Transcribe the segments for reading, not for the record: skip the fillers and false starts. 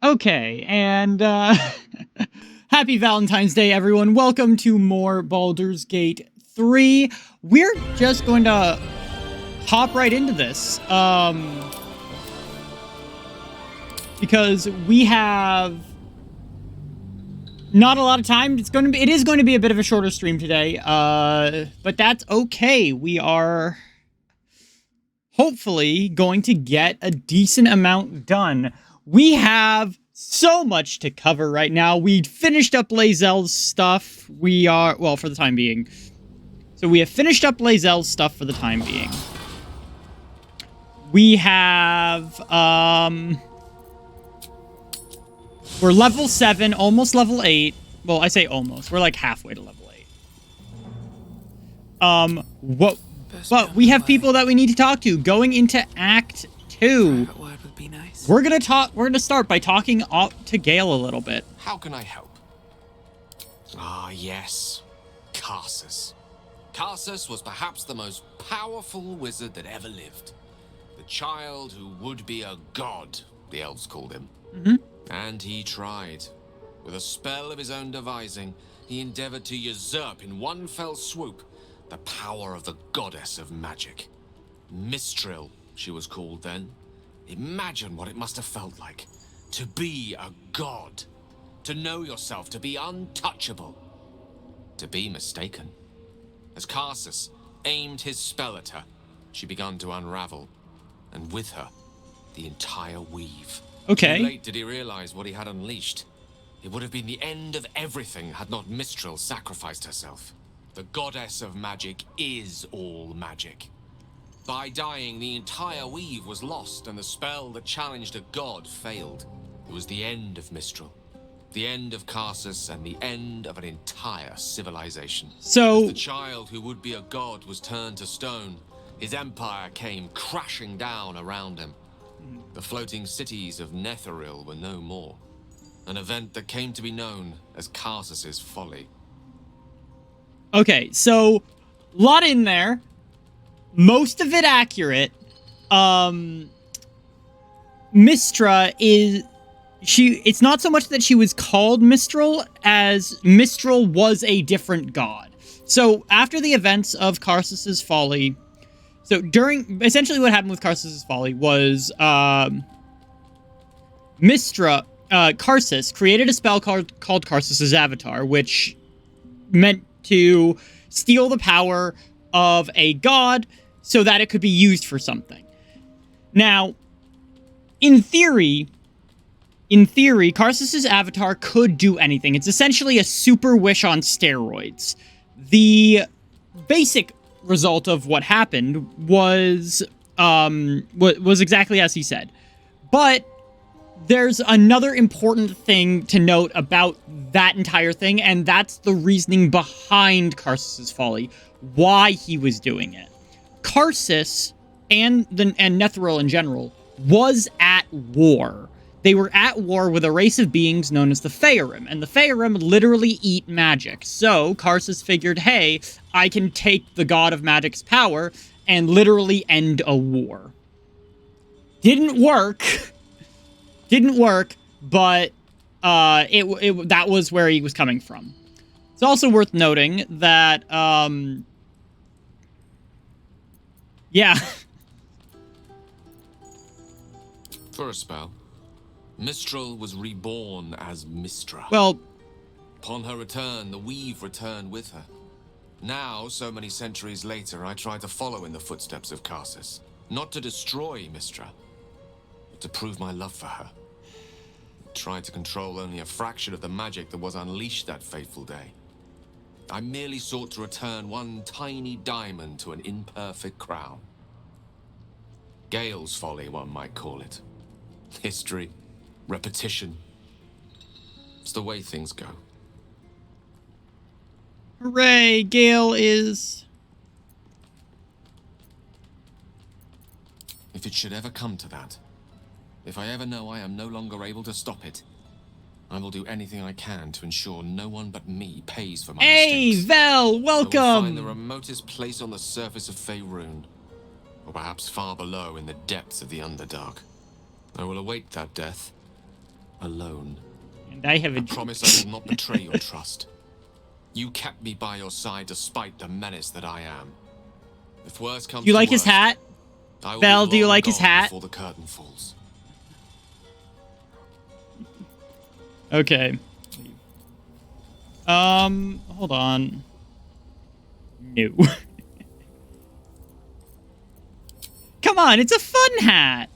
Okay, and happy Valentine's Day, everyone. Welcome to more Baldur's Gate 3. We're just going to hop right into this. Because we have not a lot of time. It is going to be a bit of a shorter stream today. But that's okay. We are hopefully going to get a decent amount done. We have so much to cover right now. We finished up Lae'zel's stuff. We are, well, for the time being. So we have finished up Lae'zel's stuff for the time being. We have, we're level 7, almost level 8. Well, I say almost. We're like halfway to level 8. But we have people that we need to talk to. Going into Act 2. Would be nice. We're gonna start by talking to Gale a little bit. How can I help? Ah, yes. Karsus. Karsus was perhaps the most powerful wizard that ever lived. The child who would be a god, the elves called him. And he tried. With a spell of his own devising, he endeavored to usurp in one fell swoop the power of the goddess of magic. Mistral, she was called then. Imagine what it must have felt like to be a god, to know yourself, to be untouchable, to be mistaken. As Karsus aimed his spell at her, she began to unravel, and with her, the entire weave. Okay. Too late did he realize what he had unleashed. It would have been the end of everything had not Mistral sacrificed herself. The goddess of magic is all magic. By dying, the entire weave was lost, and the spell that challenged a god failed. It was the end of Mistral, the end of Karsus, and the end of an entire civilization. So, as the child who would be a god was turned to stone, his empire came crashing down around him. The floating cities of Netheril were no more. An event that came to be known as Karsus's folly. okay, so, lot in there. Most of it accurate. Mistra is... It's not so much that she was called Mistral, as Mistral was a different god. So, after the events of Karsus's folly... So, essentially what happened with Karsus's folly was, Karsus created a spell called Karsus's Avatar, which meant to steal the power of a god so that it could be used for something. Now, in theory, Karsus's Avatar could do anything. It's essentially a super wish on steroids. The basic result of what happened was exactly as he said. But there's another important thing to note about that entire thing, and that's the reasoning behind Karsus's folly, why he was doing it. Karsus and Netheril in general was at war. They were at war with a race of beings known as the Faerûn, and the Faerûn literally eat magic. So Karsus figured, hey, I can take the god of magic's power and literally end a war. Didn't work. Didn't work, but that was where he was coming from. It's also worth noting that, yeah. For a spell, Mistral was reborn as Mistra. Well, upon her return, the weave returned with her. Now, so many centuries later, I try to follow in the footsteps of Karsus. Not to destroy Mistra, but to prove my love for her. I tried to control only a fraction of the magic that was unleashed that fateful day. I merely sought to return one tiny diamond to an imperfect crown. Gale's folly, one might call it. History, repetition. It's the way things go. Hooray, Gale is... If it should ever come to that, if I ever know I am no longer able to stop it, I will do anything I can to ensure no one but me pays for my mistakes. Vel, welcome! I will find the remotest place on the surface of Faerûn, or perhaps far below in the depths of the Underdark. I will await that death, alone. And I have a I promise I will not betray your trust. You kept me by your side despite the menace that I am. If worse comes Do you to like his worst, hat? I will Belle, be do you long like his gone hat? before the curtain falls. Okay. Hold on. No. Come on, it's a fun hat.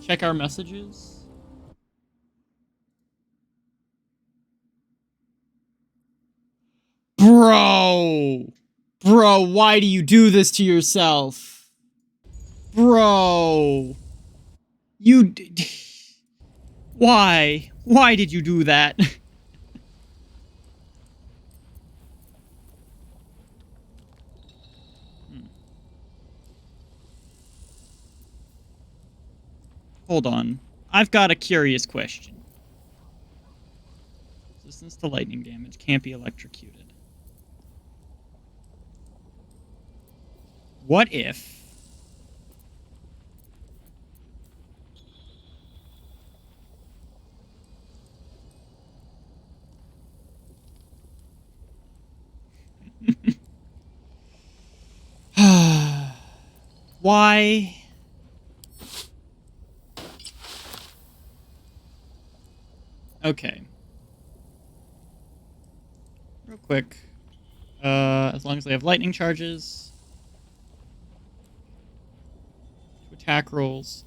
Check our messages. Bro! Bro, why do you do this to yourself? Bro! You Why? Why did you do that? Hold on. I've got a curious question. Resistance to lightning damage. Can't be electrocuted. What if... Why? Okay. Real quick. As long as they have lightning charges. Attack rolls.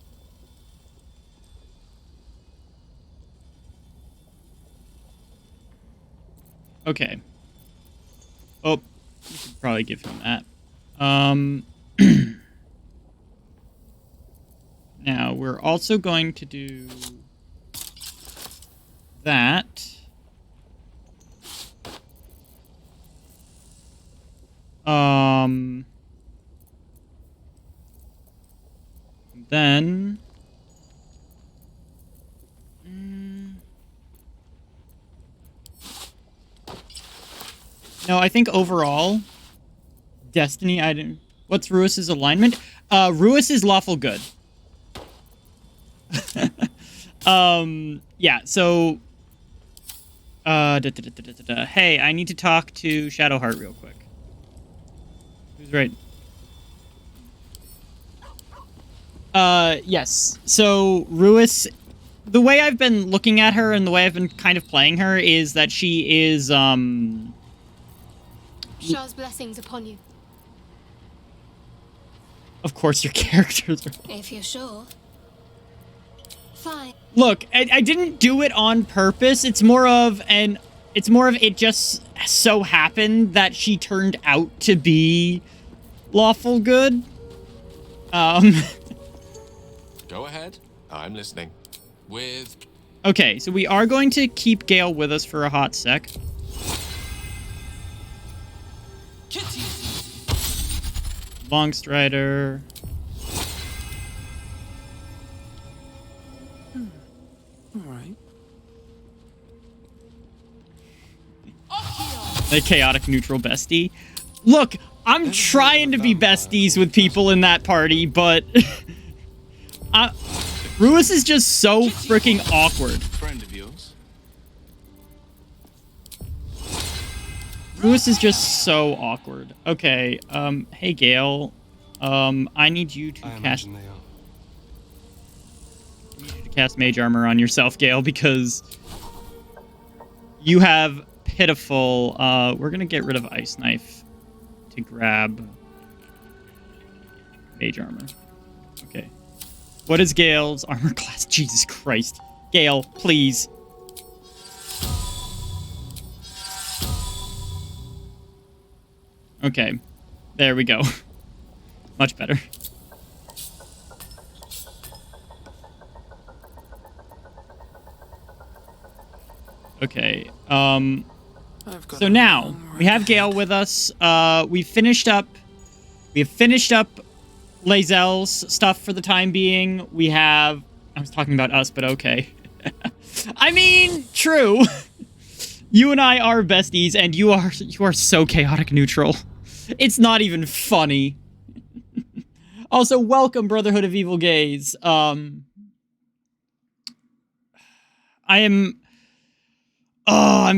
Okay. Oh, we should probably give him that. Now, we're also going to do that. Then... No, I think overall, Destiny, I didn't... What's Ruis's alignment? Ruis is lawful good. Yeah, so... Hey, I need to talk to Shadowheart real quick. Who's right? Yes. So, Ruis... The way I've been looking at her and the way I've been kind of playing her is that she is, Shah's blessings upon you. Of course your characters are... If you're sure. Fine. Look, I didn't do it on purpose. It's more of it just so happened that she turned out to be lawful good. Go ahead. I'm listening. With... Okay, so we are going to keep Gale with us for a hot sec. Longstrider. Alright. A chaotic neutral bestie. Look, I'm trying to be besties with people in that party, but... Ruis is just so freaking awkward. Friend of yours. Ruis is just so awkward. Okay, hey Gale. I need you to cast Mage Armor on yourself, Gale, because you have pitiful... we're gonna get rid of Ice Knife to grab Mage Armor. Okay. What is Gale's armor class? Jesus Christ. Gale, please. Okay. There we go. Much better. Okay. So now we have Gale with us. We have finished up Lae'zel's stuff for the time being. We have... I was talking about us, but okay. I mean, true. You and I are besties, and you are so chaotic neutral. It's not even funny. Also, welcome, Brotherhood of Evil Gays. I'm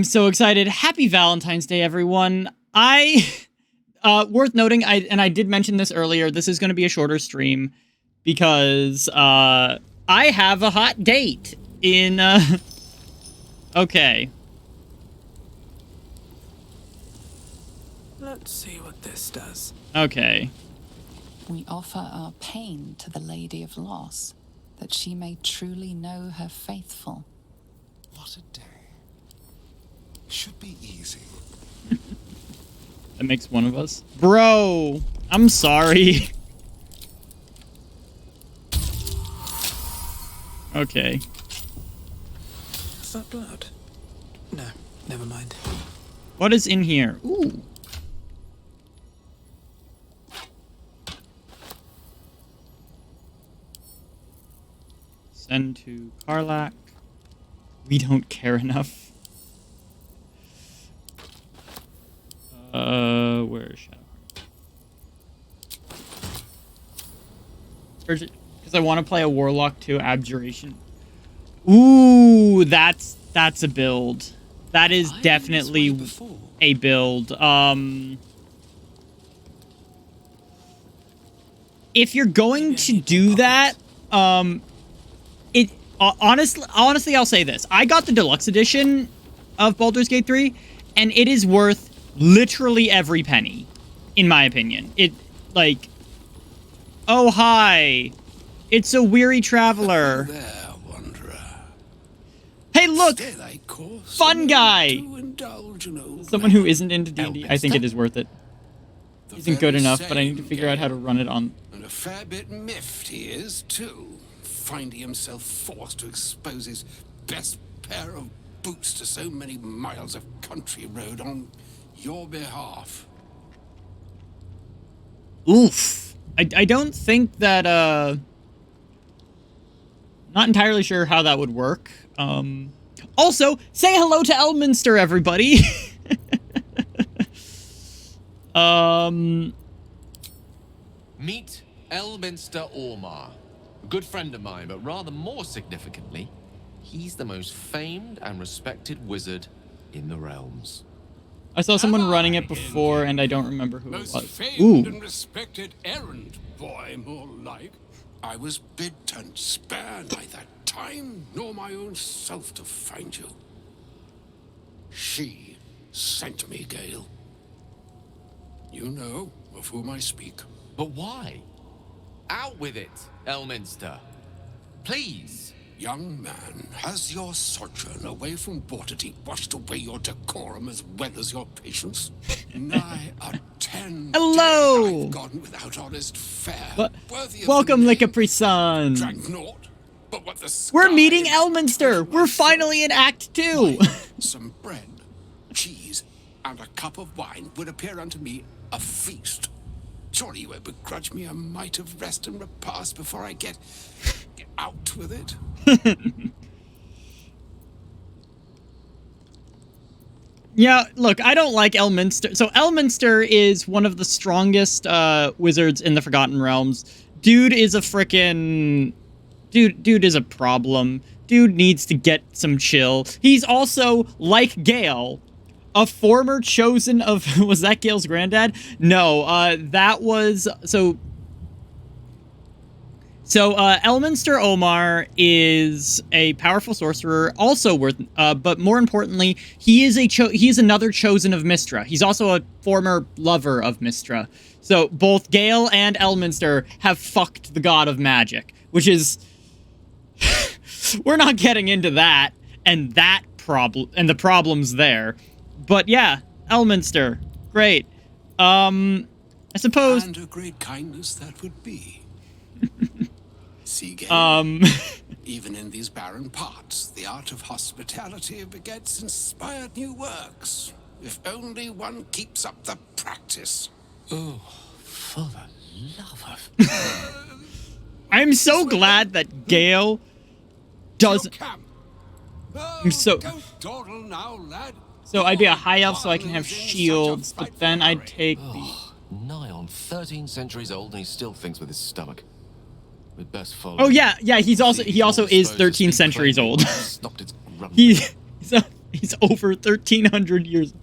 so excited. Happy Valentine's Day, everyone. Worth noting, I did mention this earlier, this is going to be a shorter stream because, I have a hot date in, okay. Let's see what this does. Okay. We offer our pain to the Lady of Loss, that she may truly know her faithful. What a day. Should be easy. That makes one of us. Bro, I'm sorry. Okay. Is that blood? No, never mind. What is in here? Ooh. Send to Karlak. We don't care enough. Where is Shadowheart? Because I want to play a Warlock 2 Abjuration. Ooh, that's a build. That is definitely a build. If you're going to do that, honestly, I'll say this. I got the deluxe edition of Baldur's Gate 3, and it is worth literally every penny, in my opinion. Like, oh, hi. It's a weary traveler. There, wanderer. Hey, look! Daylight course, Fun guy! to indulge an old Someone who man. isn't into D&D, I think it is worth it. The Isn't good very enough, but I need to same figure out how to game. run it on... And a fair bit miffed he is, too. Finding himself forced to expose his best pair of boots to so many miles of country road on your behalf. Oof. I don't think that, not entirely sure how that would work. Also, say hello to Elminster, everybody! Meet Elminster Ormar. A good friend of mine, but rather more significantly, he's the most famed and respected wizard in the realms. I saw someone running it before, and I don't remember who it Most was. famed and Ooh. respected errand boy, more like. I was bid and spared neither time nor my own self to find you. She sent me, Gale. You know of whom I speak. But why? Out with it, Elminster. Please. Young man, has your sojourn away from Waterdeep washed away your decorum as well as your patience? Nigh a 10 Hello! day I've gone without honest fare. Worthy of Welcome, the name. Licapri-san. Drank naught, but what the We're sky meeting Elminster. We're finally in Act 2. Some bread, cheese, and a cup of wine would appear unto me a feast. Surely you won't begrudge me a mite of rest and repast before I get out with it. Yeah, look, I don't like Elminster. So Elminster is one of the strongest wizards in the Forgotten Realms. Dude is a frickin'... Dude is a problem. Dude needs to get some chill. He's also, like Gale, a former chosen of... Was that Gale's granddad? No, that was... So Elminster Omar is a powerful sorcerer, also worth, but more importantly, he is another chosen of Mystra. He's also a former lover of Mystra. So both Gale and Elminster have fucked the god of magic, which is, we're not getting into that and that problem and the problems there. But yeah, Elminster, great. I suppose. And a great kindness that would be. See, Gale, even in these barren parts, the art of hospitality begets inspired new works. If only one keeps up the practice. Oh, for the love of... I'm so glad that Gale doesn't... Camp. Oh, So- don't dawdle now, lad. So I'd be a Your high elf so I can have father is in such a shields, but frightful then I'd hurry. take the... Oh, nigh on 13 centuries old and he still thinks with his stomach. We'd best follow. Oh yeah, he also is 13 centuries old. He's over 1300 years old.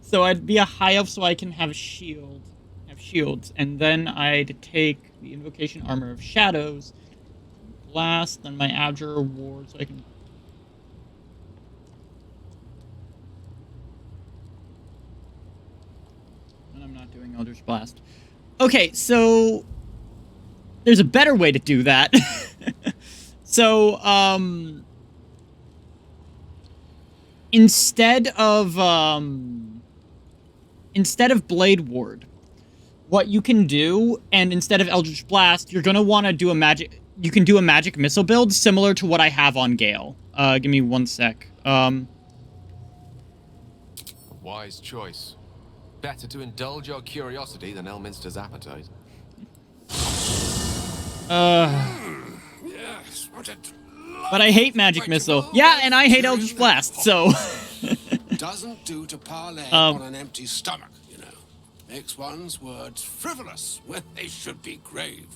So I'd be a high elf so I can have shields, and then I'd take the invocation armor of shadows, blast, then my abjure ward so I can. And I'm not doing Eldritch Blast. Okay, so there's a better way to do that. So, instead of Blade Ward, what you can do, and instead of Eldritch Blast, you're gonna want to do a magic. You can do a magic missile build similar to what I have on Gale. Give me 1 sec. Wise choice. Better to indulge your curiosity than Elminster's appetite. Yes, what a But I hate magic missile. Yeah, and I hate Eldritch Blast. So. doesn't do to parlay on an empty stomach, you know. Makes one's words frivolous when they should be grave.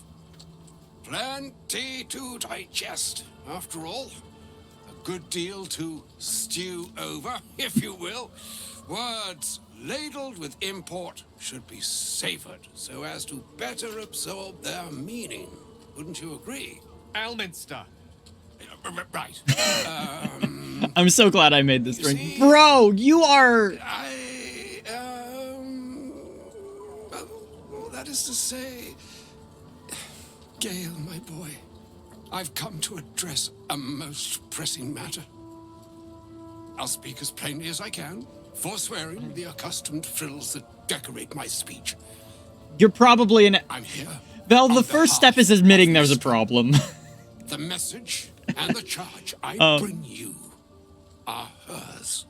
Plenty to digest, after all. A good deal to stew over, if you will. Words ladled with import should be savored so as to better absorb their meaning. Wouldn't you agree? Elminster! Right. I'm so glad I made this drink. see- Bro, you are... Well, that is to say, Gale, my boy, I've come to address a most pressing matter. I'll speak as plainly as I can, forswearing the accustomed frills that decorate my speech. You're probably an... I'm here. Well, on the first step behalf is admitting of there's a Mr. problem. The message and the charge I bring you are hers.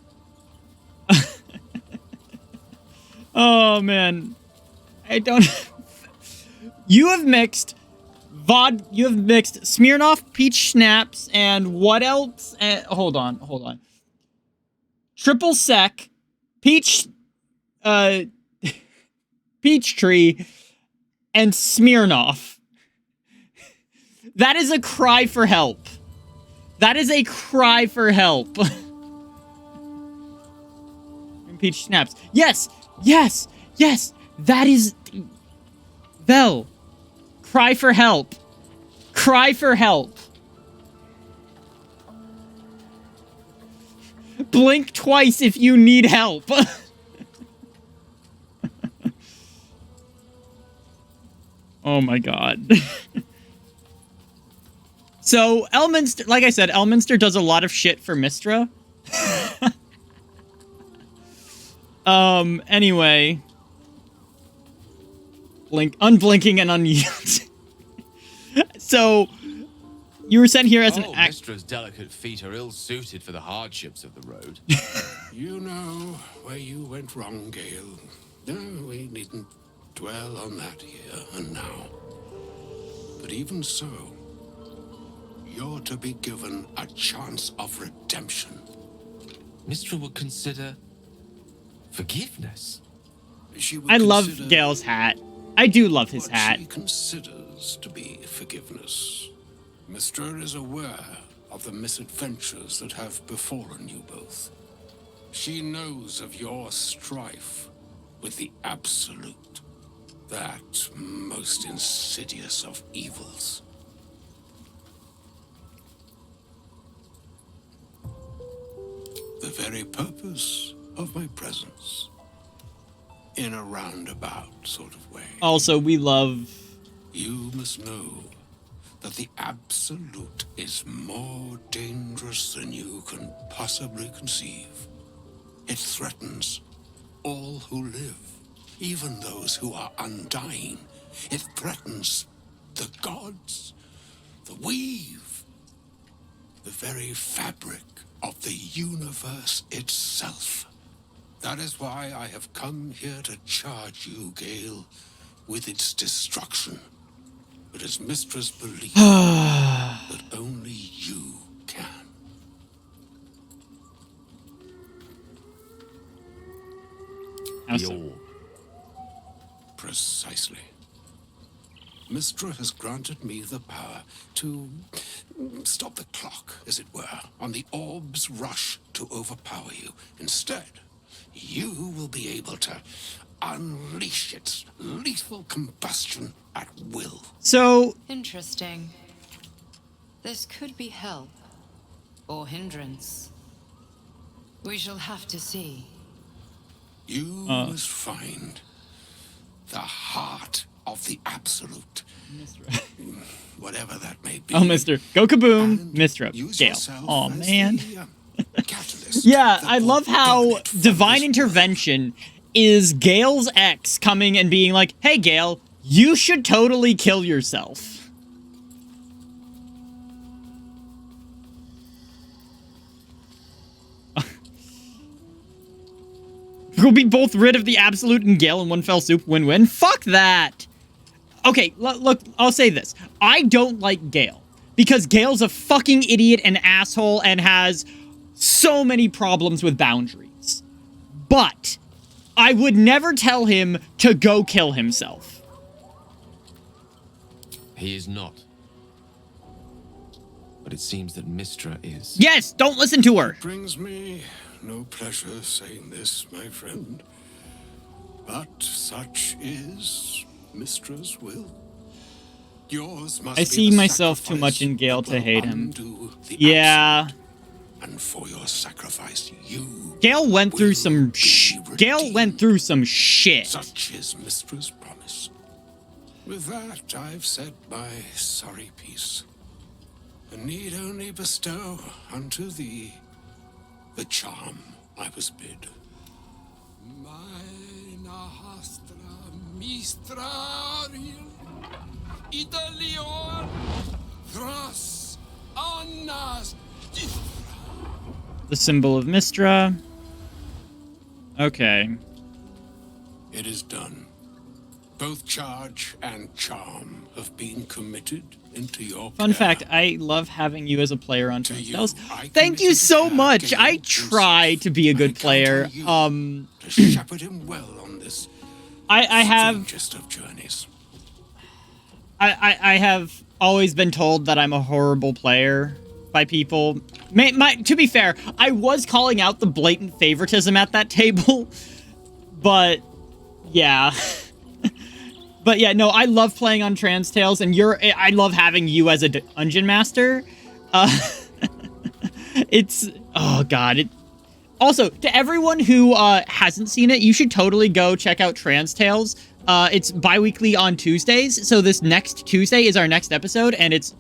Oh, man. I don't... You have mixed... You have mixed Smirnoff, Peach Schnapps, and what else? Hold on. Triple Sec, Peach... Peachtree, and Smirnoff. That is a cry for help. That is a cry for help. And Peach Snaps. Yes! That is... Vel. Cry for help. Cry for help. Blink twice if you need help. Oh my god. So, Elminster, like I said, Elminster does a lot of shit for Mystra. Anyway. Unblinking and unyielding. So, you were sent here as an Mystra's delicate feet are ill-suited for the hardships of the road. You know where you went wrong, Gale. No, we needn't dwell on that here and now. But even so, you're to be given a chance of redemption. Mystra would consider forgiveness. She would I love consider Gale's hat. I do love his what hat. she considers to be forgiveness. Mystra is aware of the misadventures that have befallen you both. She knows of your strife with the Absolute, that most insidious of evils. The very purpose of my presence, in a roundabout sort of way. Also, we love... You must know that the Absolute is more dangerous than you can possibly conceive. It threatens all who live, even those who are undying. It threatens the gods, the weave, the very fabric of the universe itself. That is why I have come here to charge you, Gale, with its destruction. It is Mistra's belief that only you can. How The so? orb. Precisely. Mistra has granted me the power to stop the clock, as it were, on the orb's rush to overpower you. Instead, you will be able to unleash its lethal combustion at will. So, Interesting. This could be help or hindrance. We shall have to see. You must find the heart of the absolute. Whatever that may be. oh, Mr. Go kaboom, And Mistra, use Gale. yourself Oh, as man. the, catalyst Yeah, that I will love how burn it from divine this intervention is Gale's ex coming and being like, hey, Gale, you should totally kill yourself. We'll be both rid of the absolute and Gale in one fell swoop. Win-win. Fuck that. Okay, look, I'll say this. I don't like Gale because Gale's a fucking idiot and asshole and has so many problems with boundaries. But I would never tell him to go kill himself. He is not. But it seems that Mistra is. Yes, don't listen to her. brings me no pleasure saying this, my friend. But such is Mistra's will. Yours must I be see the myself too much sacrifice in Gale that to will hate him. undo the Yeah. absolute. And for your sacrifice, you Gale went through will some be Gale went redeemed. through some shit. Such is Mistra's promise. With that, I've said my sorry piece, and need only bestow unto thee the charm I was bid. Mina hastra mistrarium Italion thras annas The symbol of Mistra. Okay. It is done. Both charge and charm have been committed into your Fun care. fact, I love having you as a player on To you, Tales. I Thank you committed so care, much. Gale I himself. try to be a I good count player. on you to shepherd him well on this I have strangest of journeys. I have always been told that I'm a horrible player by people. To be fair, I was calling out the blatant favoritism at that table, but yeah. But yeah, no, I love playing on Trans Tales, and I love having you as a dungeon master. It's, oh god. Also, to everyone who hasn't seen it, you should totally go check out Trans Tales. It's bi-weekly on Tuesdays, so this next Tuesday is our next episode, and it's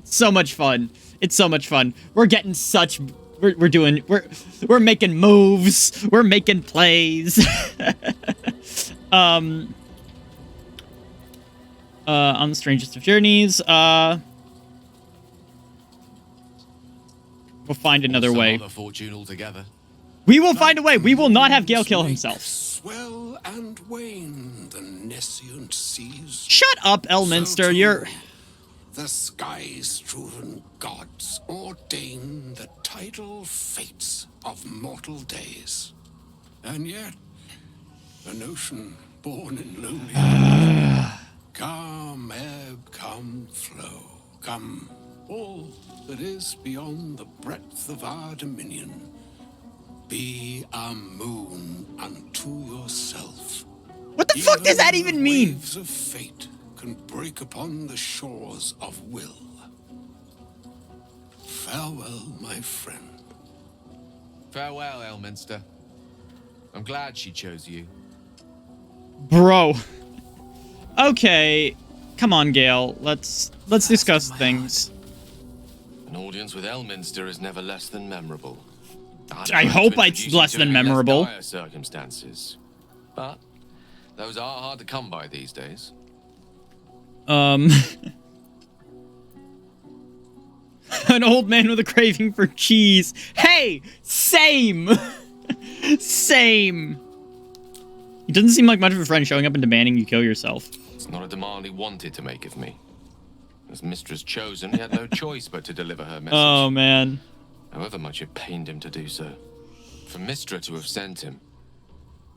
so much fun. It's so much fun. We're getting such... We're making moves. We're making plays. On the strangest of journeys, we'll find another Some way. other fortune altogether. We will find a way. We will not have Gale kill himself. Swell and wane the nescient seas. Shut up, Elminster. So too, You're... the sky-strewn gods ordain the tidal fates of mortal days. And yet, an ocean born in lonely come ebb, come flow, come all that is beyond the breadth of our dominion. Be a moon unto yourself. What the fuck does that even mean? Waves of fate can break upon the shores of will. Farewell, my friend. Farewell, Elminster. I'm glad she chose you. Bro. Okay. Come on, Gale. Let's discuss things. An audience with Elminster is never less than memorable. I hope it's less than memorable. Dire circumstances, but those are hard to come by these days. An old man with a craving for cheese. Hey, same. Same. He doesn't seem like much of a friend showing up and demanding you kill yourself. It's not a demand he wanted to make of me. As Mistress chosen, he had no choice but to deliver her message. Oh, man. However much it pained him to do so. For Mistra to have sent him,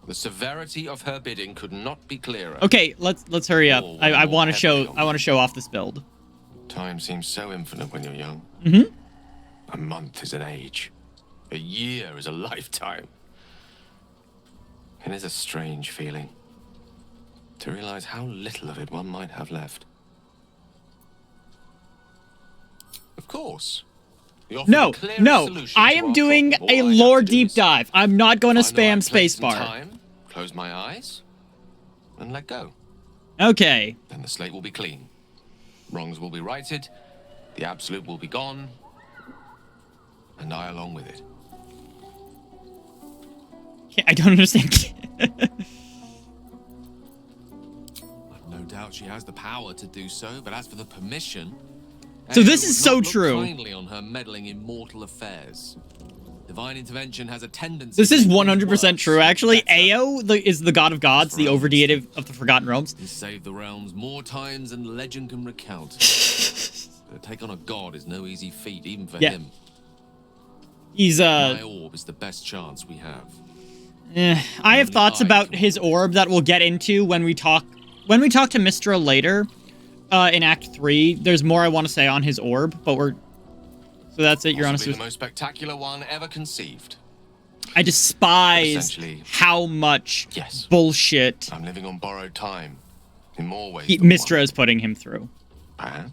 The severity of her bidding could not be clearer. Okay, let's hurry up. All I more want to heavily show on I want to show off this build. Time seems so infinite when you're young. Mm-hmm. A month is an age. A year is a lifetime. It is a strange feeling to realize how little of it one might have left. Of course. we offer No, the clearest no. solution I to am our doing problem. a All I have lore to do deep is dive. I'm not going to find the right spam place and spacebar. time, close my eyes, and let go. Okay. Then the slate will be clean. Wrongs will be righted, the absolute will be gone, and I along with it. I don't understand. I've no doubt she has the power to do so, but as for the permission... So this Aeon is would so not look true. kindly on her meddling in mortal affairs. Divine intervention has a tendency... This to is make things 100% worse, true. Actually, better. Ao is the god of gods, the overdeity of the Forgotten Realms. He's saved the realms more times than legend can recount. But to take on a god is no easy feat, even for Yeah. him. He's My orb is the best chance we have. I have Only thoughts I about can his hold it. orb that we'll get into when we talk to Mistra later in Act 3. There's more I want to say on his orb, but so that's it. You're honest. Possibly the most spectacular one ever conceived. I despise Essentially, how much yes. bullshit I'm living on borrowed time in more ways. Mistra than is putting him through. one.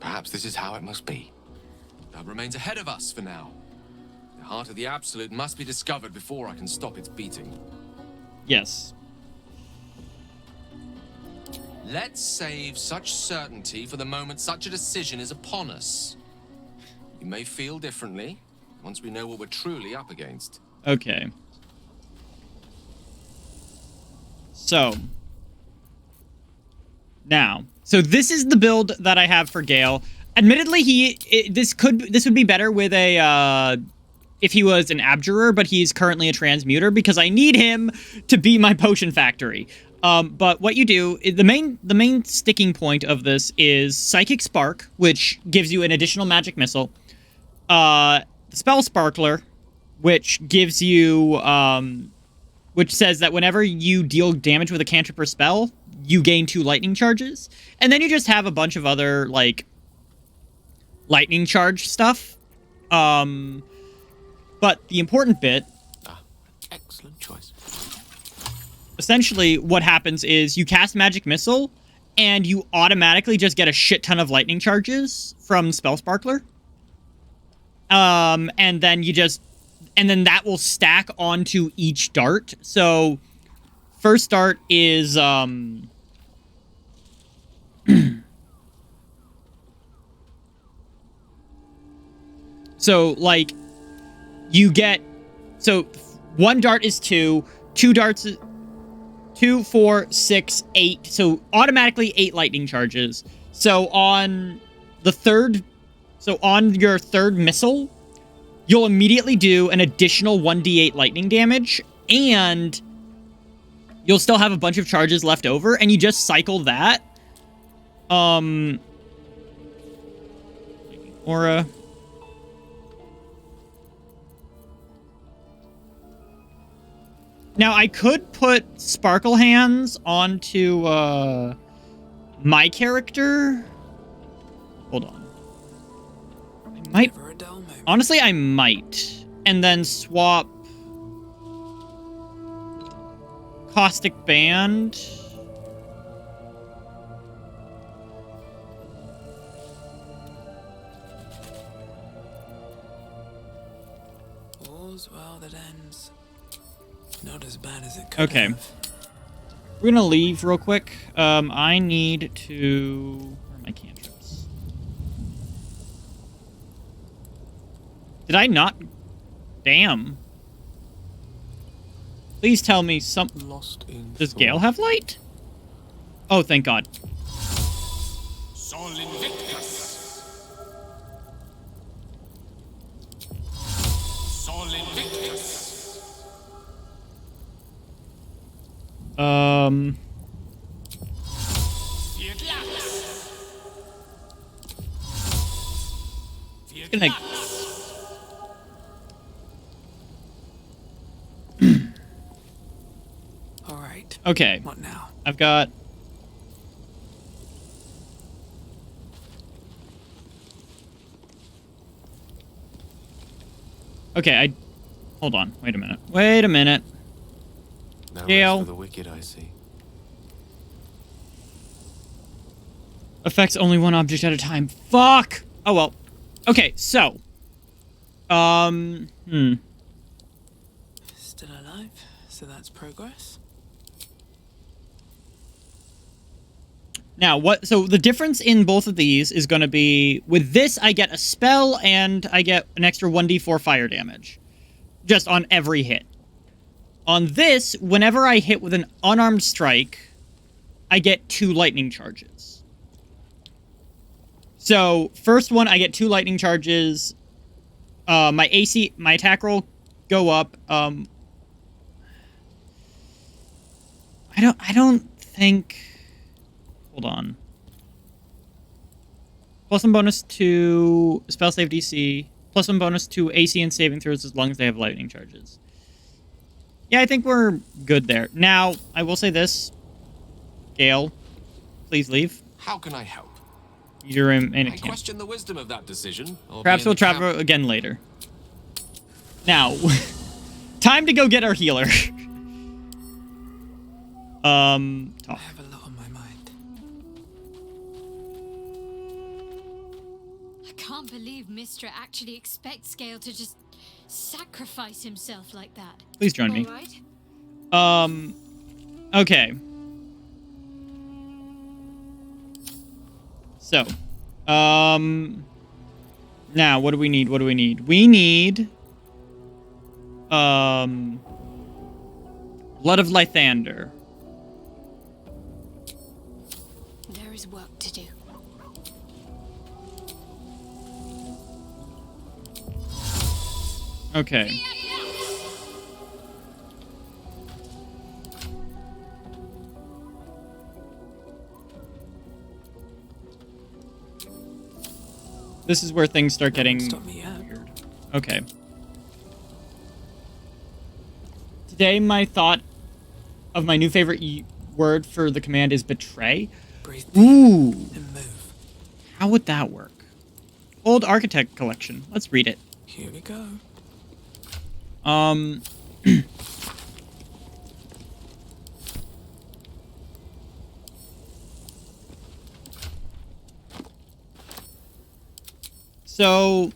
Perhaps this is how it must be. That remains ahead of us for now. The heart of the absolute must be discovered before I can stop its beating. Yes. Let's save such certainty for the moment such a decision is upon us. You may feel differently once we know what we're truly up against. Okay. So now, this is the build that I have for Gale. Admittedly, this would be better with a if he was an abjurer, but he's currently a transmuter because I need him to be my potion factory. But what you do, the main sticking point of this is Psychic Spark, which gives you an additional magic missile. The Spell Sparkler, which gives you, which says that whenever you deal damage with a cantrip or spell, you gain 2 lightning charges. And then you just have a bunch of other, like, lightning charge stuff. But the important bit... Excellent choice. Essentially, what happens is you cast Magic Missile, and you automatically just get a shit ton of lightning charges from Spell Sparkler. And then that will stack onto each dart. So, first dart is, so, like, you get... So, 1 dart is 2. 2 darts is... 2, 4, 6, 8. So, automatically 8 lightning charges. So, on the third... So, on your third missile, you'll immediately do an additional 1d8 lightning damage, and you'll still have a bunch of charges left over, and you just cycle that. Aura... Now, I could put Sparkle Hands onto, my character. Hold on. I might... Never a dull moment. Honestly, I might. And then swap... Caustic Band. All's well that ends. Not as bad as it could Okay. have. We're gonna leave real quick. I need to... Where are my cantrips? Did I not... Damn. Please tell me some... Lost in Does Gale have light? Oh, thank God. Sol Invictus. Sol Invictus. Fiat Lux. Fiat Gonna- Lux. right. Okay. What now? I've got... Okay, hold on. Wait a minute. Wait a minute. No Gale. rest for the wicked, I see. Affects only one object at a time. Fuck! Oh, well. Okay, so. Still alive, so that's progress. Now, so the difference in both of these is going to be, with this, I get a spell, and I get an extra 1d4 fire damage. Just on every hit. On this, whenever I hit with an unarmed strike, I get 2 lightning charges. So, first one, I get 2 lightning charges. My attack roll go up. I don't think... Hold on. +1 bonus to spell save DC. +1 bonus to AC and saving throws as long as they have lightning charges. Yeah, I think we're good there. Now, I will say this. Gale, please leave. How can I help? You're in a I camp. question the wisdom of that decision. Perhaps we'll travel again later. Now, time to go get our healer. Talk. I have a lot on my mind. I can't believe Mistra actually expects Gale to just sacrifice himself like that. Please join me. All right? Okay. So, now, what do we need? We need, Blood of Lythander. There is work to do. Okay. This is where things start getting Stop me yet. weird. Okay. Today, my thought of my new favorite word for the command is betray. Breathe Ooh. and move. How would that work? Old Architect Collection. Let's read it. Here we go. So,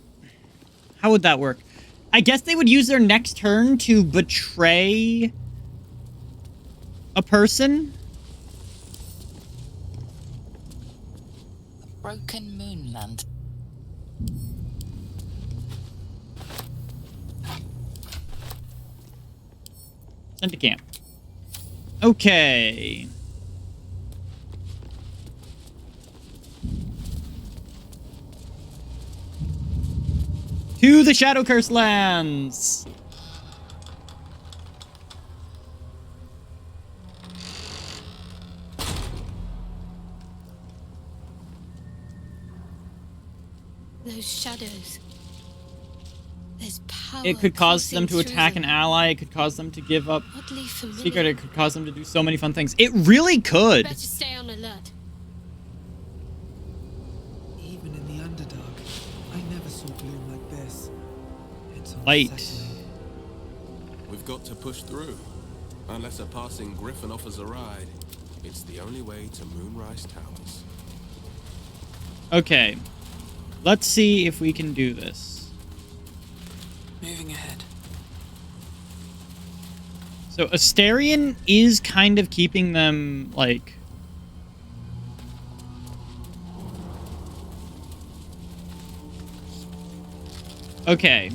how would that work? I guess they would use their next turn to betray a person? Broken Moonland. Sent to camp. Okay. To the Shadow Curse lands! Those shadows. There's power. It could cause them coursing to attack through an them. ally. It could cause them to give up Oddly familiar. secret. It could cause them to do so many fun things. It really could. Better stay on alert. Even in the Underdark, I never saw gloom like this. It's Light. unsettling. We've got to push through. Unless a passing griffin offers a ride, it's the only way to Moonrise Towers. Okay. Let's see if we can do this. Moving ahead. So Asterion is kind of keeping them, like... Okay.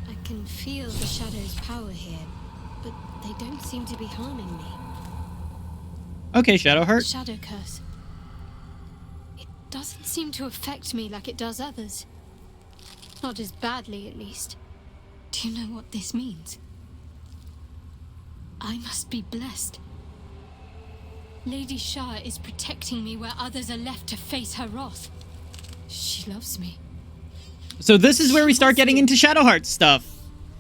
I can feel the shadow's power here, but they don't seem to be harming me. Okay, Shadowheart. Shadow curse. It doesn't seem to affect me like it does others. Not as badly, at least. Do you know what this means? I must be blessed. Lady Shah is protecting me where others are left to face her wrath. She loves me. So this is where we start getting into Shadowheart stuff.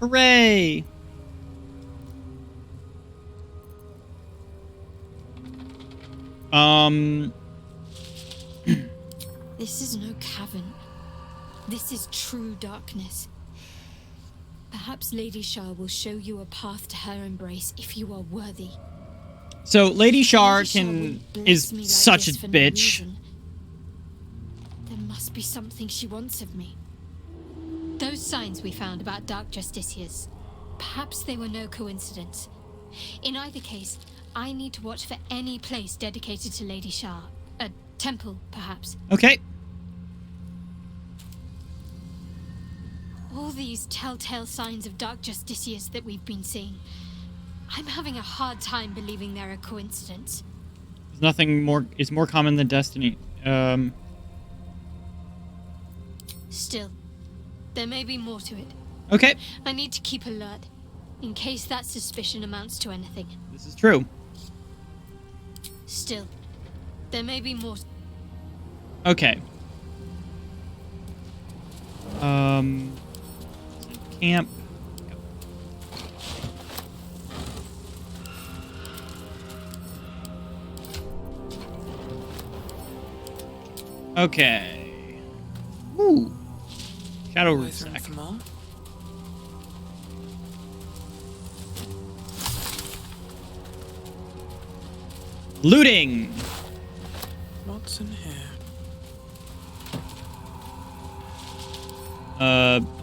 Hooray! This is no cavern. This is true darkness. Perhaps Lady Shar will show you a path to her embrace if you are worthy. So Lady Shar Lady Shar would is bless me like such a this for no bitch. reason. There must be something she wants of me. Those signs we found about Dark Justiciars, perhaps they were no coincidence. In either case, I need to watch for any place dedicated to Lady Shar. A temple, perhaps. Okay. All these telltale signs of Dark Justiciars that we've been seeing, I'm having a hard time believing they're a coincidence. There's nothing more is more common than destiny. Still, there may be more to it. Okay. I need to keep alert, in case that suspicion amounts to anything. This is true. Still, there may be more. Okay. Camp. Okay. Ooh. Shadow root Always room stack. for more. Looting. What's in here?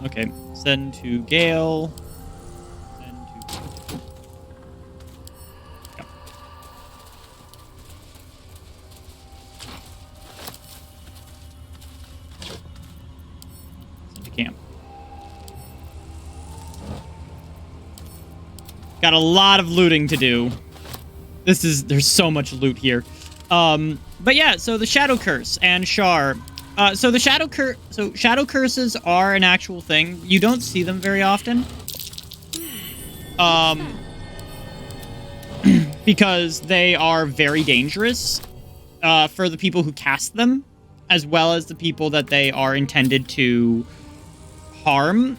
Okay. Send to Gale. Send to... Yep. Send to camp. Got a lot of looting to do. There's so much loot here. But yeah, so the Shadow Curse and Shar. So Shadow Curses are an actual thing. You don't see them very often. Because they are very dangerous for the people who cast them, as well as the people that they are intended to harm.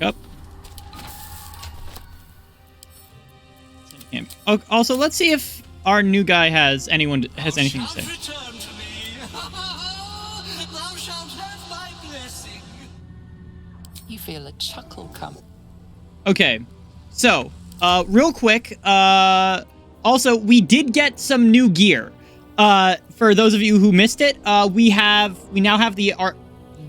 Up. Oh, also, let's see if our new guy has anything to say. Return to me. Thou shalt have my blessing. You feel a chuckle come. Okay, so real quick. Also, we did get some new gear. For those of you who missed it, we now have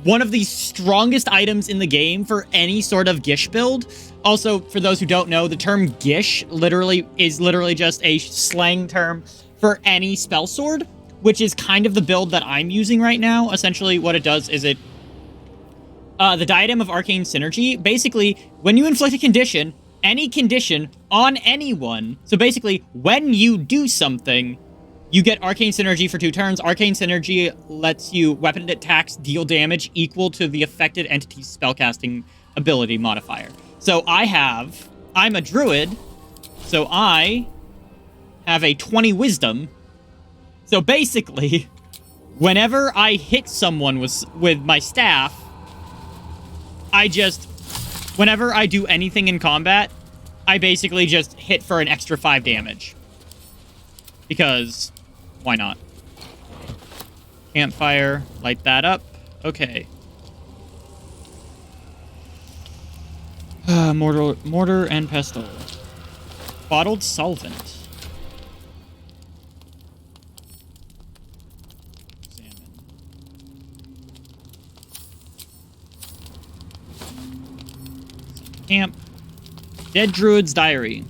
one of the strongest items in the game for any sort of Gish build. Also, for those who don't know, the term Gish is literally just a slang term for any spell sword, which is kind of the build that I'm using right now. Essentially, what it does is the Diadem of Arcane Synergy. Basically, when you inflict a condition, any condition on anyone, so basically, when you do something, you get Arcane Synergy for 2 turns. Arcane Synergy lets you weapon attacks deal damage equal to the affected entity's spellcasting ability modifier. So I'm a druid, so I have a 20 wisdom. So basically, whenever I hit someone with my staff, whenever I do anything in combat, I basically just hit for an extra 5 damage. Because, why not? Campfire, light that up. Okay. Mortar and pestle. Bottled solvent. Salmon. Camp. Dead Druid's Diary.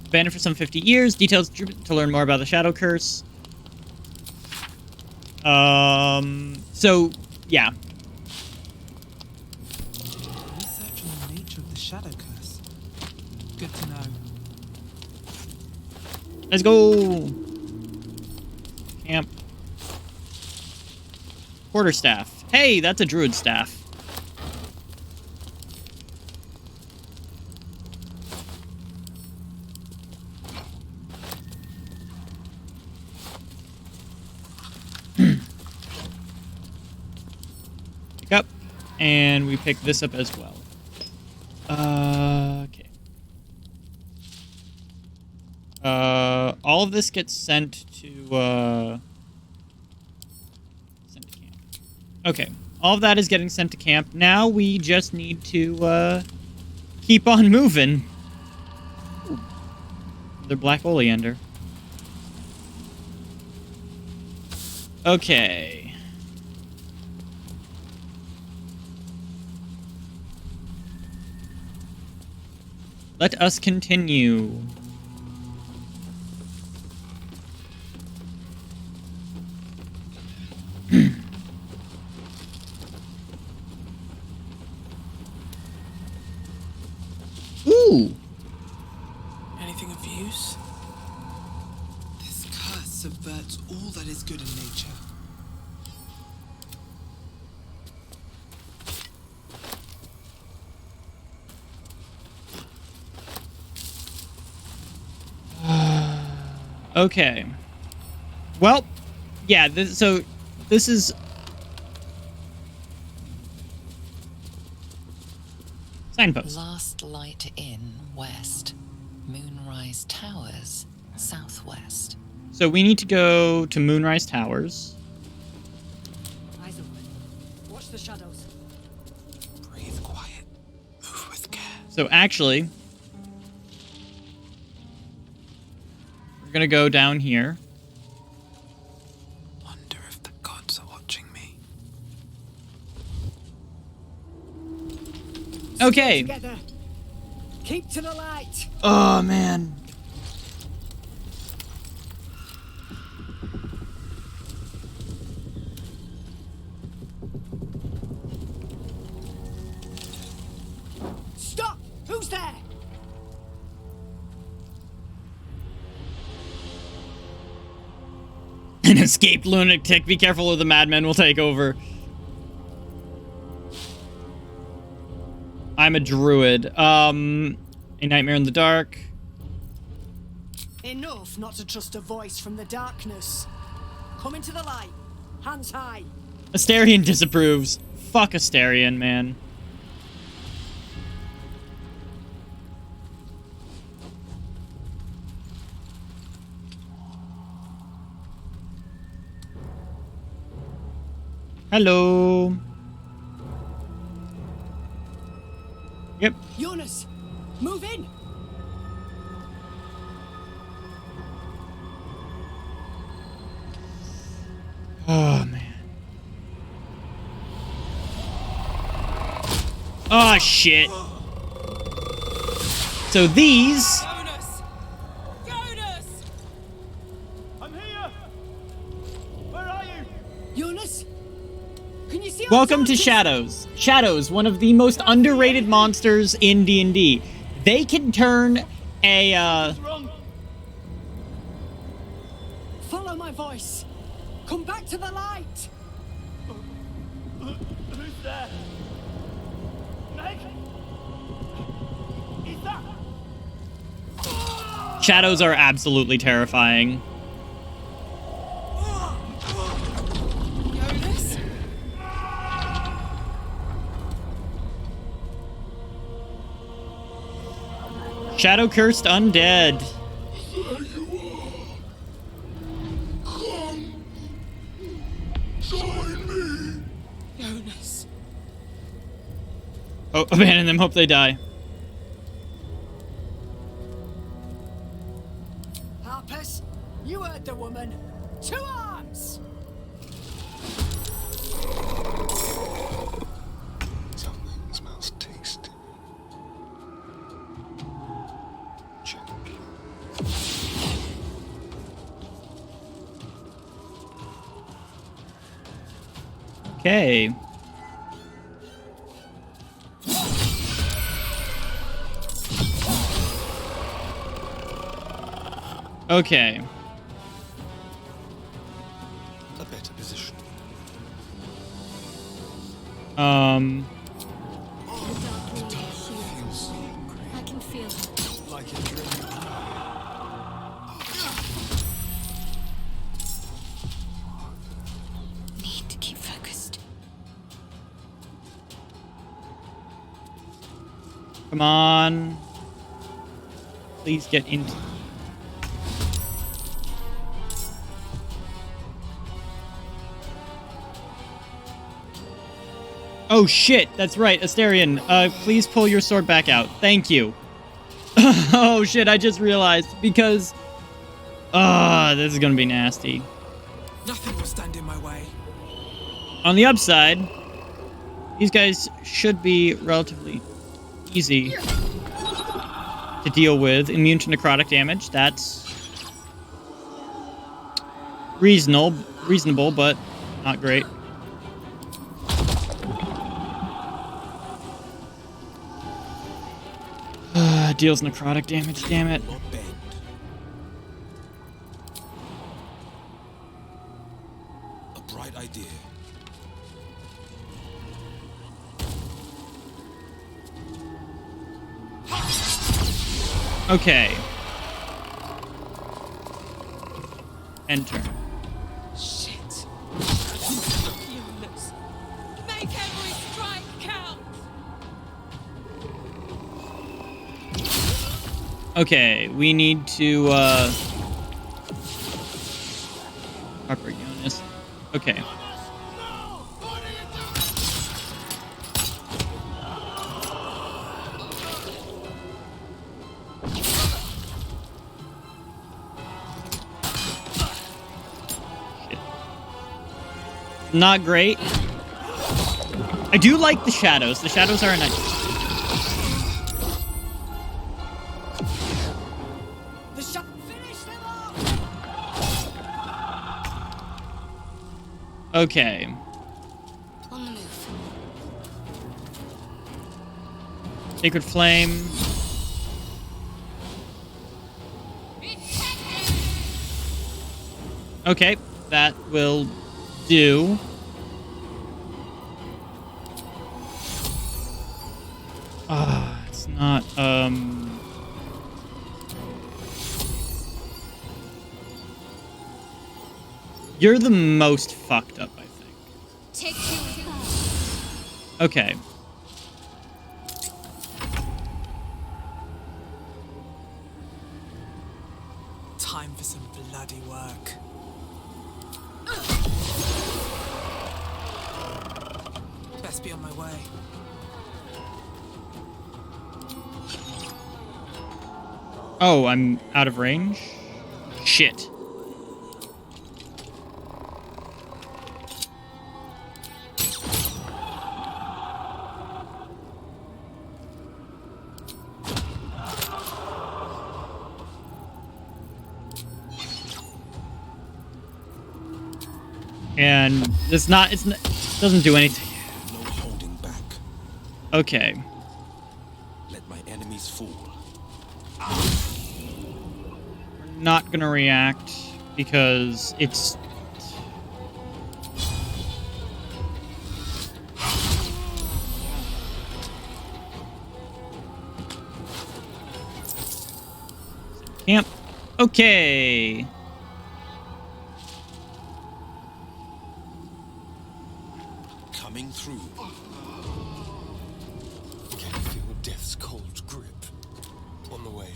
Abandoned for some 50 years. Details to learn more about the Shadow Curse. So, yeah. Research on the nature of the Shadow Curse. Good to know. Let's go. Camp. Quarterstaff. Hey, that's a druid staff. And we pick this up as well. Okay. All of this gets sent to camp. Okay. All of that is getting sent to camp. Now we just need to keep on moving. Ooh. Another black oleander. Okay. Let us continue. Ooh. Anything of use? This curse subverts all that is good in nature. Okay. Well, yeah, so this is... Signpost. Last Light Inn, west. Moonrise Towers, southwest. So we need to go to Moonrise Towers. Eyes open. Watch the shadows. Breathe quiet. Move with care. So actually, we're gonna go down here. Wonder if the gods are watching me. Okay. Together. Keep to the light. Oh, man. Stop! Who's there? An escaped lunatic. Be careful or the madmen will take over. I'm a druid. A Nightmare in the Dark. Enough not to trust a voice from the darkness. Come into the light. Hands high. Asterion disapproves. Fuck Asterion, man. Hello. Yep. Jonas, move in. Oh, man. Oh, shit. So these... Jonas! Jonas! I'm here! Where are you? Jonas, can you see? our Welcome to torches? Shadows. Shadows, one of the most underrated monsters in D&D. They can turn a, What's wrong? Follow my voice. Come back to the light. Who's there? Meg? Is that? Shadows are absolutely terrifying. Jonas? Shadow cursed undead. Jonas. Oh, abandon them, hope they die. Harpers, you heard the woman. To arms. Something smells tasty. Champion. Okay. Okay. A better position. Um... Feels I can feel it. like a dream. Need to keep focused. Come on. Please get into... Oh shit, that's right, Asterion. Please pull your sword back out. Thank you. Oh shit, I just realized, because... this is gonna be nasty. Nothing will stand in my way. On the upside, these guys should be relatively easy to deal with. Immune to necrotic damage, that's reasonable, but not great. Deals necrotic damage, damn it. A bright idea. Okay. Enter. Shit. Units. Make every strike count. Okay, we need to, Harper Jonas. Okay. Shit. Not great. I do like the shadows. The shadows are a nice... Okay. On the move. Sacred Flame. Okay, that will do. It's not, You're the most fucked up, I think. Take two. Okay. Time for some bloody work. Best be on my way. Oh, I'm out of range? Shit. And it doesn't do anything. No holding back. Okay. Let my enemies fall. We're not gonna react because it's... Camp. Okay. Coming through. Can you feel death's cold grip on the way?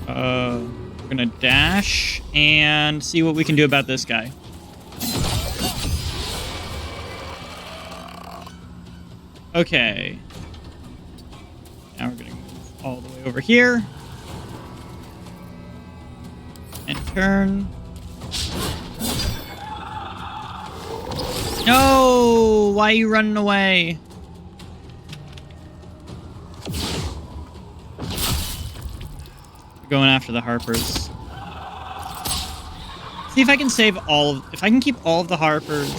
We're gonna dash and see what we can do about this guy. Okay. Now we're gonna move all the way over here. And turn. No! Why are you running away? Going after the Harpers. See if I can save all of... If I can keep all of the Harpers...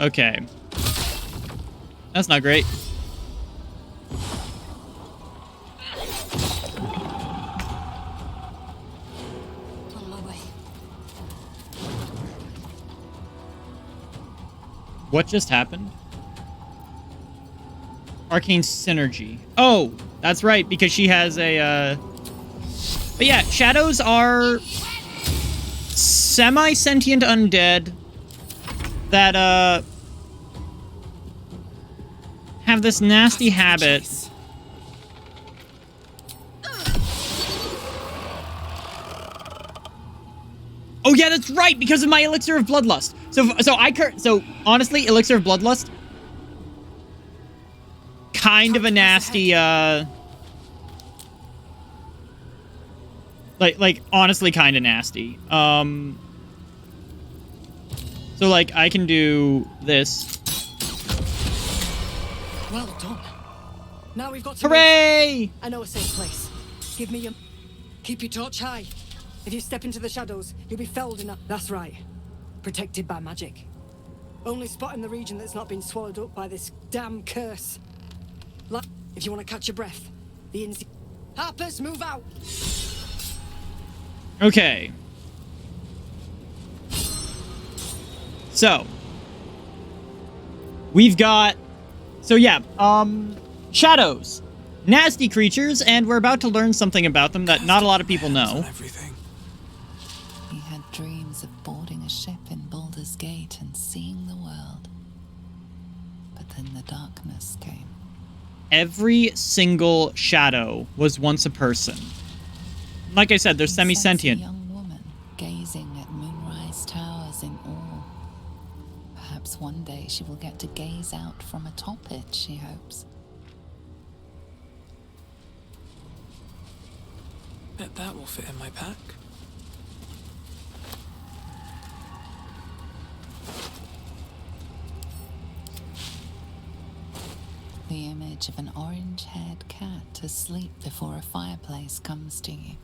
Okay. That's not great. On my way. What just happened? Arcane Synergy. Oh, that's right, because she has a, But yeah, shadows are semi-sentient undead that have this nasty habit. Oh yeah, that's right, because of my elixir of bloodlust. So honestly, elixir of bloodlust, kind of a nasty like honestly kind of nasty. So like I can do this. Well done. Now we've got to Hooray! I know a safe place. Give me your... Keep your torch high. If you step into the shadows, you'll be felled in a... That's right. Protected by magic. Only spot in the region that's not been swallowed up by this damn curse. Like, if you want to catch your breath, the ins... Harpers, move out! Okay. So. We've got... So yeah, shadows. Nasty creatures, and we're about to learn something about them that not a lot of people know. He had dreams of boarding a ship in Baldur's Gate and seeing the world. But then the darkness came. Every single shadow was once a person. Like I said, they're semi-sentient. A young woman gazing at Moonrise Towers in awe. Perhaps one day she will get to gaze out from atop it, she hopes. Bet that will fit in my pack. The image of an orange-haired cat asleep before a fireplace comes to you.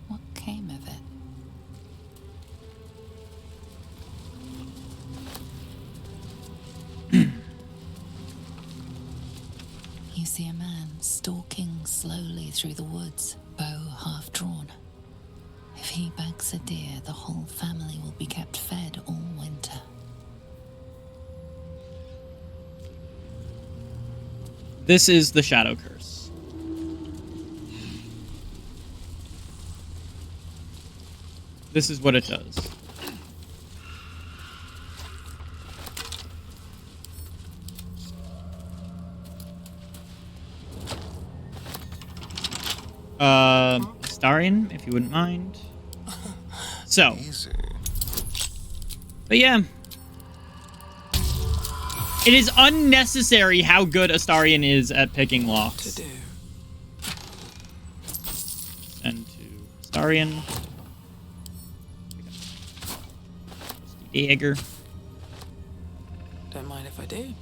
What came of it? You see a man stalking slowly through the woods, bow half drawn. If he bags a deer, the whole family will be kept fed all winter. This is the Shadow Curse. This is what it does. Astarion, if you wouldn't mind. So. But yeah. It is unnecessary how good Astarion is at picking locks. To do. Send to Astarion. Dagger. Don't mind if I do.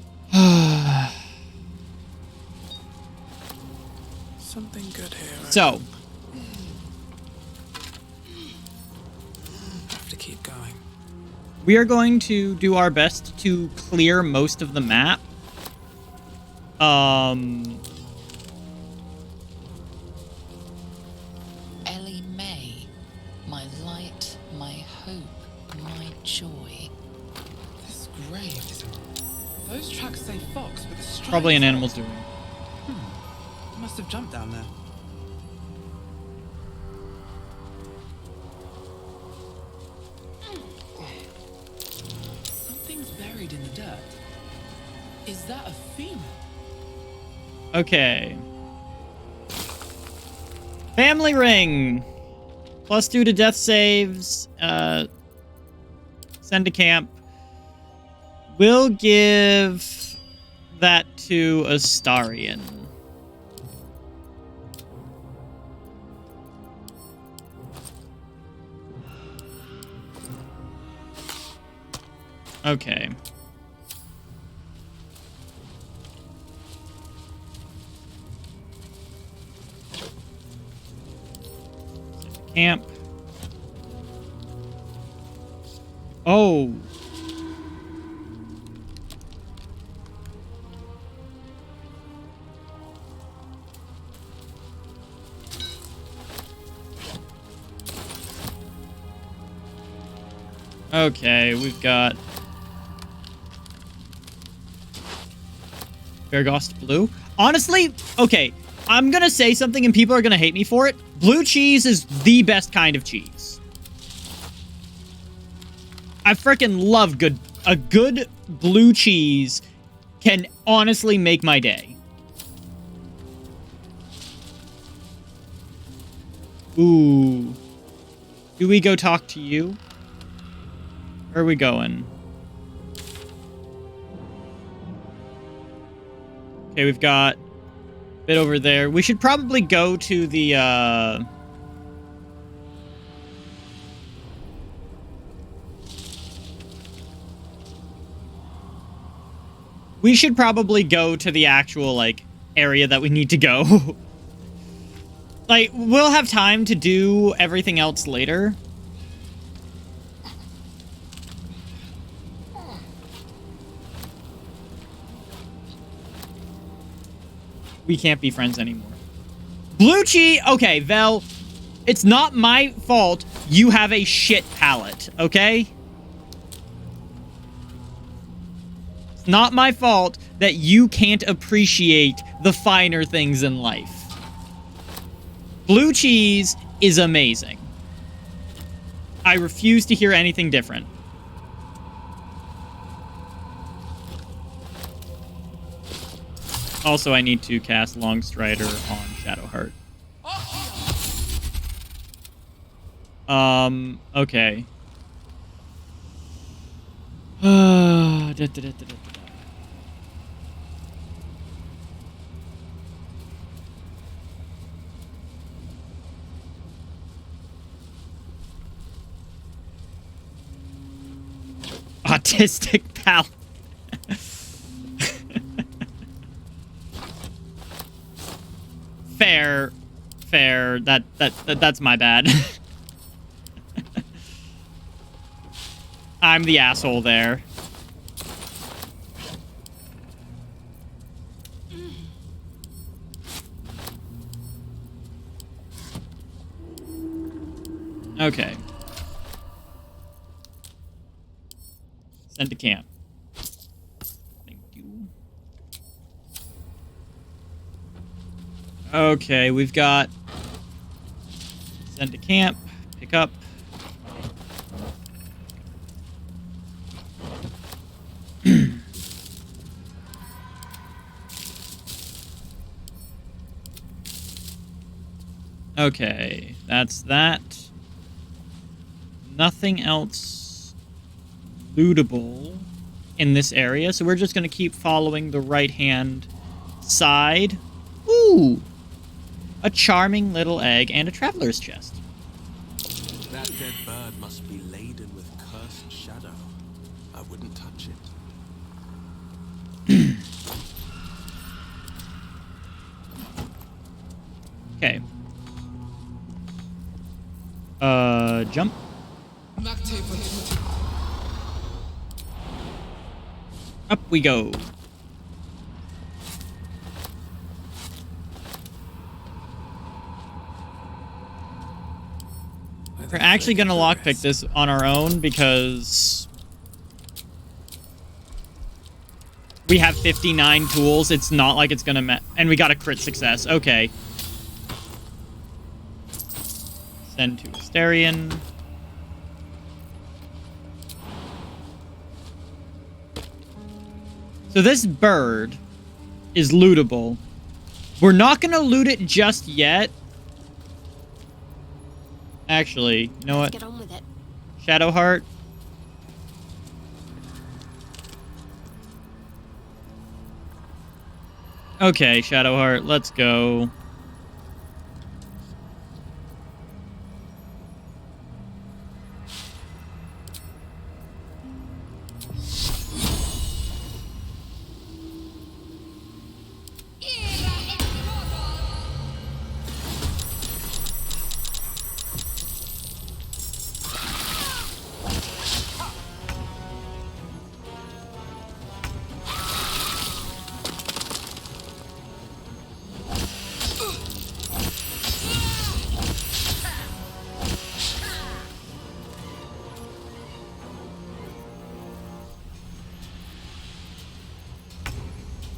Something good here. So. Have to keep going. We are going to do our best to clear most of the map. Ellie May, my light, my hope, my joy. This grave is... Those tracks say fox, but the stripes... Probably an animal's doing. I must have jumped down there. Something's buried in the dirt. Is that a female? Okay. Family ring. +2 to death saves. Send to camp. We'll give that to Astarion. Okay. Camp. Oh. Okay, we've got Vergost Blue. Honestly, okay, I'm gonna say something and people are gonna hate me for it. Blue cheese is the best kind of cheese. I freaking love a good blue cheese can honestly make my day. Ooh. Do we go talk to you? Where are we going? Okay, we've got a bit over there. We should probably go to the, we should probably go to the actual, like, area that we need to go. Like, we'll have time to do everything else later. We can't be friends anymore. Blue cheese! Okay, Vel, it's not my fault you have a shit palate, okay? It's not my fault that you can't appreciate the finer things in life. Blue cheese is amazing. I refuse to hear anything different. Also, I need to cast Longstrider on Shadowheart. Okay. Autistic pal. Fair. That's my bad. I'm the asshole there. Okay. Send to camp. Thank you. Okay, we've got send to camp, pick up. Okay, that's that. Nothing else lootable in this area, so we're just going to keep following the right-hand side. Ooh! A charming little egg and a traveler's chest. That dead bird must be laden with cursed shadow. I wouldn't touch it. Okay. Jump. Up we go. We're actually going to lockpick this on our own because we have 59 tools. It's not like it's going to... And we got a crit success. Okay. Send to Asterion. So this bird is lootable. We're not going to loot it just yet. Actually, you know what? Get on with it. Shadowheart. Okay, Shadowheart, let's go.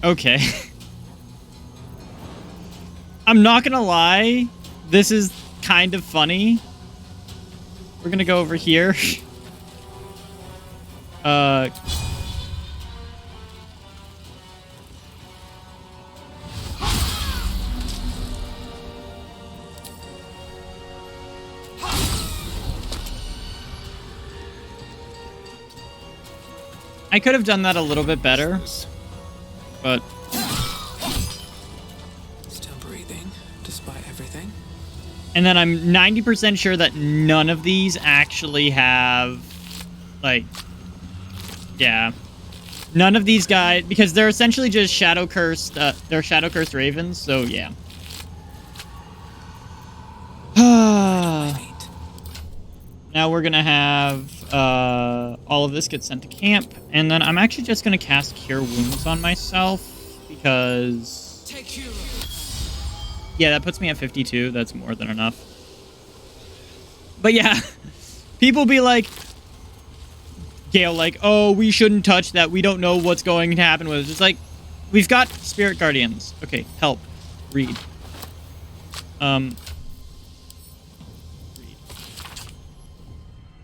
Okay. I'm not gonna lie. This is kind of funny. We're gonna go over here. I could have done that a little bit better, but Still breathing, despite everything. and then I'm 90% sure that none of these actually have, like, yeah, none of these guys, because they're essentially just shadow cursed. They're shadow cursed ravens, so yeah. Now we're gonna have all of this get sent to camp, and then I'm actually just gonna cast Cure Wounds on myself because yeah, that puts me at 52. That's more than enough. But yeah, people be like, Gale, like, oh, we shouldn't touch that. We don't know what's going to happen with it. It's like, we've got Spirit Guardians. Okay, help. Read.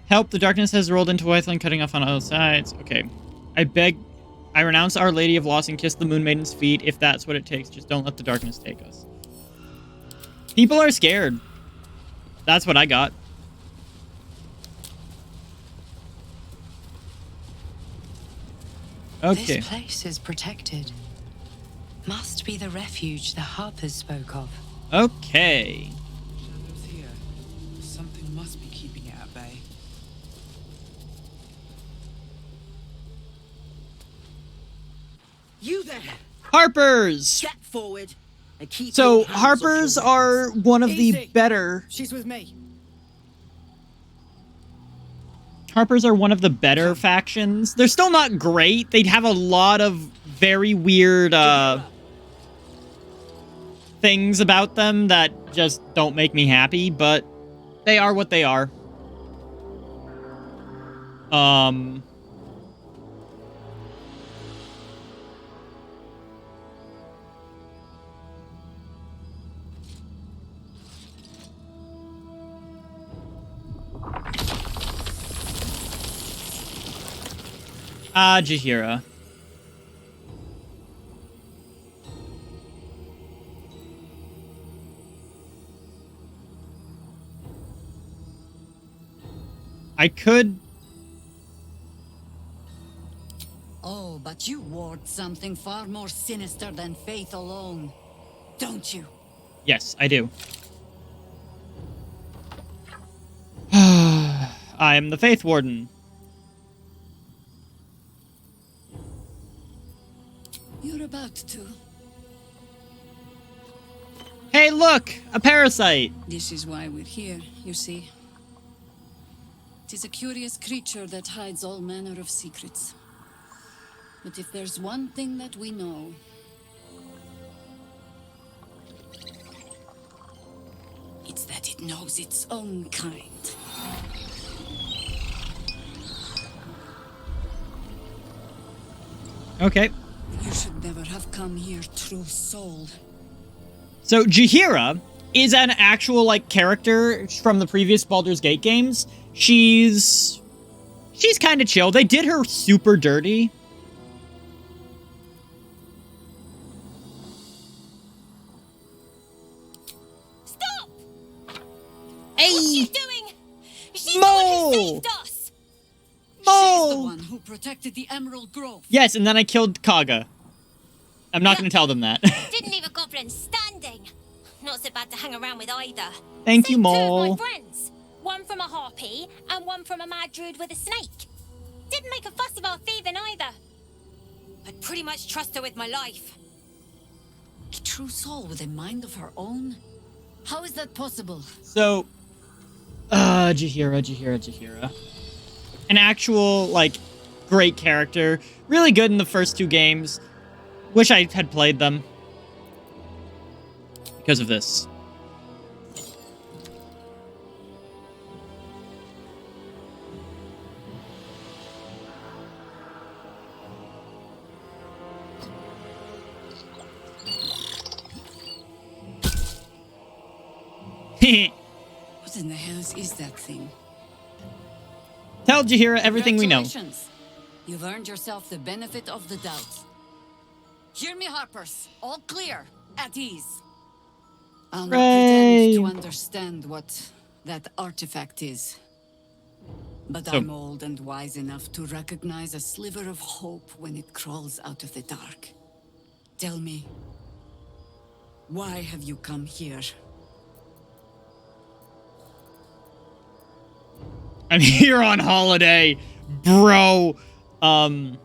Help, the darkness has rolled into Wythling, cutting off on all sides. Okay. I renounce Our Lady of Loss and kiss the Moon Maiden's feet, if that's what it takes. Just don't let the darkness take us. People are scared. That's what I got. Okay. This place is protected. Must be the refuge the Harpers spoke of. Okay. Shadows here. Something must be keeping it at bay. You there! Harpers! Step forward and keep So, your hands off Harpers your are weapons. one of Easy. the better... She's with me. Harpers are one of the better factions. They're still not great. They'd have a lot of very weird things about them that just don't make me happy, but they are what they are. Jaheira. I could... Oh, but you ward something far more sinister than faith alone, don't you? Yes, I do. I am the Faith Warden. You're about to. Hey, look! A parasite! This is why we're here, you see. It is a curious creature that hides all manner of secrets. But if there's one thing that we know, it's that it knows its own kind. Okay. You should never have come here, true soul. So, Jaheira is an actual, like, character from the previous Baldur's Gate games. She's kind of chill. They did her super dirty. Stop! Hey! What's she doing? She's Mole! the one who saved us! She's the Mole! one who protected the Emerald Grove. Yes, and then I killed Kaga. I'm not going to tell them that. Didn't leave a goblin standing. Not so bad to hang around with either. Thank you, Saved two of Mole. my friends. One from a harpy and one from a mad druid with a snake. Didn't make a fuss about thieving either. I'd pretty much trust her with my life. A true soul with a mind of her own? How is that possible? So, Jaheira. An actual, like, great character. Really good in the first two games. Wish I had played them. Because of this. What in the hell is that thing? Tell Jaheira everything we know. Congratulations. You've earned yourself the benefit of the doubt. Hear me, Harpers. All clear. At ease. I'll not pretend to understand what that artifact is. But I'm old and wise enough to recognize a sliver of hope when it crawls out of the dark. Tell me, why have you come here? I'm here on holiday, bro. Then